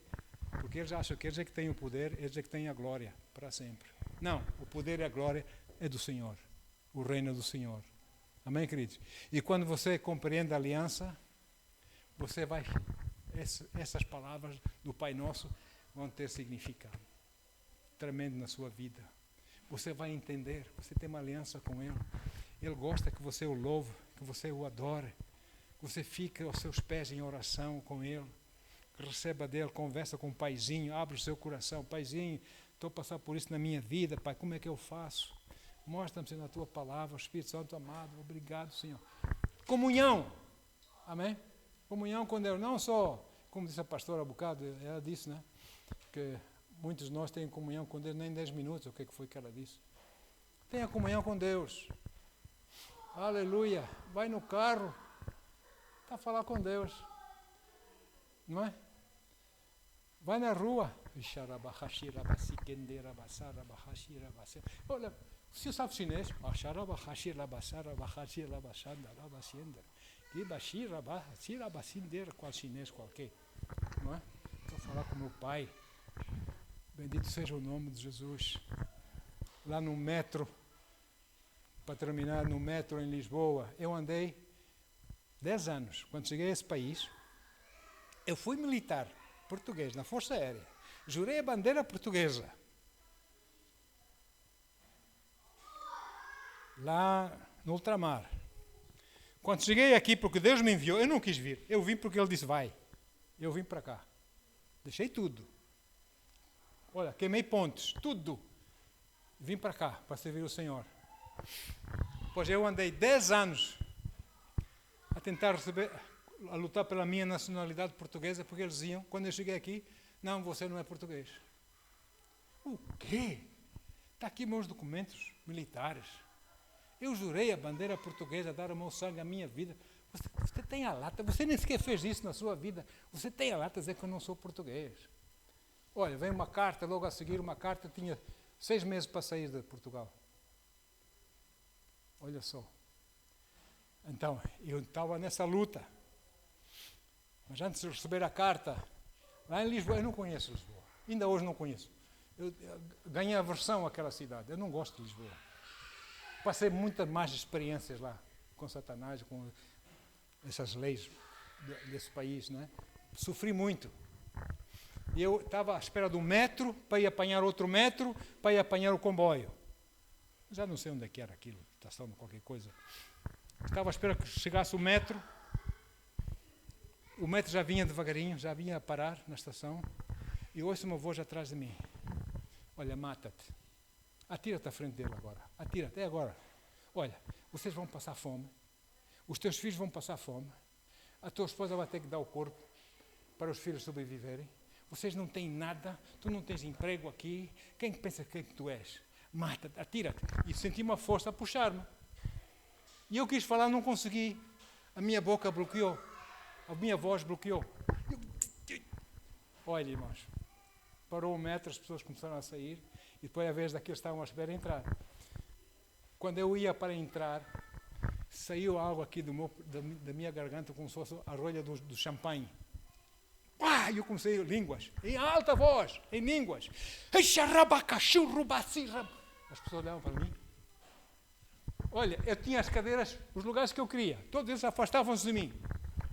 Porque eles acham que eles é que têm o poder, eles é que têm a glória para sempre. Não, o poder e a glória é do Senhor. O reino é do Senhor. Amém, queridos? E quando você compreende a aliança, você vai... Essas palavras do Pai Nosso vão ter significado tremendo na sua vida. Você vai entender, você tem uma aliança com Ele. Ele gosta que você o louve, que você o adore, que você fique aos seus pés em oração com Ele, que receba dele, conversa com o Paizinho, abre o seu coração. Paizinho, estou a passar por isso na minha vida, Pai, como é que eu faço? Mostra-me, Senhor, na Tua palavra, Espírito Santo amado, obrigado, Senhor. Comunhão, amém? Comunhão com Deus, não só, como disse a pastora há bocado, ela disse, né, que muitos de nós têm comunhão com Deus nem 10 minutos, o que foi que ela disse? Tenha comunhão com Deus. Aleluia. Vai no carro, está a falar com Deus. Não é? Vai na rua. Olha, você sabe chinês? Qual chinês qualquer? Não é? Estou a falar com meu pai. Bendito seja o nome de Jesus. Lá no metro, para terminar, no metro em Lisboa, eu andei 10 anos. Quando cheguei a esse país, eu fui militar português na Força Aérea. Jurei a bandeira portuguesa. Lá no ultramar. Quando cheguei aqui, porque Deus me enviou, eu não quis vir. Eu vim porque Ele disse, vai. Eu vim para cá. Deixei tudo. Olha, queimei pontes, tudo. Vim para cá, para servir o Senhor. Pois eu andei 10 anos a tentar a lutar pela minha nacionalidade portuguesa, porque eles diziam, quando eu cheguei aqui, não, você não é português. O quê? Está aqui meus documentos militares. Eu jurei a bandeira portuguesa, dar o meu sangue, a minha vida. Você tem a lata, você nem sequer fez isso na sua vida. Você tem a lata dizer que eu não sou português. Olha, vem uma carta, logo a seguir uma carta, tinha 6 meses para sair de Portugal. Olha só. Então, eu estava nessa luta. Mas antes de receber a carta, lá em Lisboa, eu não conheço Lisboa. Ainda hoje não conheço. Eu ganhei aversão àquela cidade. Eu não gosto de Lisboa. Passei muitas más experiências lá, com Satanás, com essas leis desse país, não é? Sofri muito. E eu estava à espera do metro, para ir apanhar outro metro, para ir apanhar o comboio. Já não sei onde é que era aquilo, estação de qualquer coisa. Estava à espera que chegasse o metro já vinha devagarinho, já vinha a parar na estação, e ouço uma voz atrás de mim. Olha, mata-te. Atira-te à frente dele agora. Atira-te, é agora. Olha, vocês vão passar fome, os teus filhos vão passar fome, a tua esposa vai ter que dar o corpo para os filhos sobreviverem. Vocês não têm nada, tu não tens emprego aqui, quem pensa que tu és? Mata-te, atira-te. E senti uma força a puxar-me. E eu quis falar, não consegui. A minha boca bloqueou. A minha voz bloqueou. Olha, irmãos. Parou 1 metro, as pessoas começaram a sair. E depois, a vez daqueles que estavam à espera, entrar. Quando eu ia para entrar, saiu algo aqui da minha garganta como se fosse a rolha do champanhe. E eu comecei línguas, em alta voz, em línguas. As pessoas olhavam para mim. Olha, eu tinha as cadeiras, os lugares que eu queria. Todos eles afastavam-se de mim.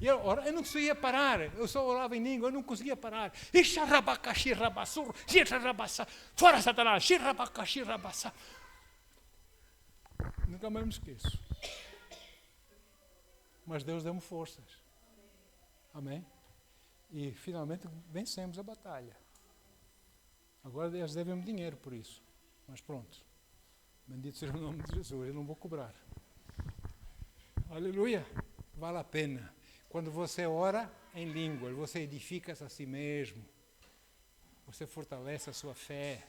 E eu não conseguia parar. Eu só orava em língua, eu não conseguia parar. Fora Satanás! Nunca mais me esqueço. Mas Deus deu-me forças. Amém? E finalmente vencemos a batalha. Agora eles devem-me dinheiro por isso. Mas pronto. Bendito seja o nome de Jesus. Eu não vou cobrar. Aleluia. Vale a pena. Quando você ora em línguas, você edifica-se a si mesmo. Você fortalece a sua fé.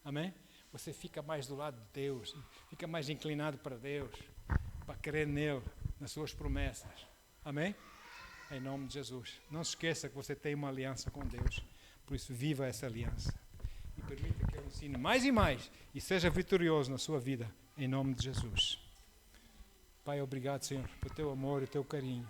Amém? Você fica mais do lado de Deus. Fica mais inclinado para Deus. Para crer nele, nas suas promessas. Amém? Em nome de Jesus. Não se esqueça que você tem uma aliança com Deus. Por isso, viva essa aliança. E permita que eu ensine mais e mais. E seja vitorioso na sua vida. Em nome de Jesus. Pai, obrigado, Senhor, pelo teu amor e teu carinho.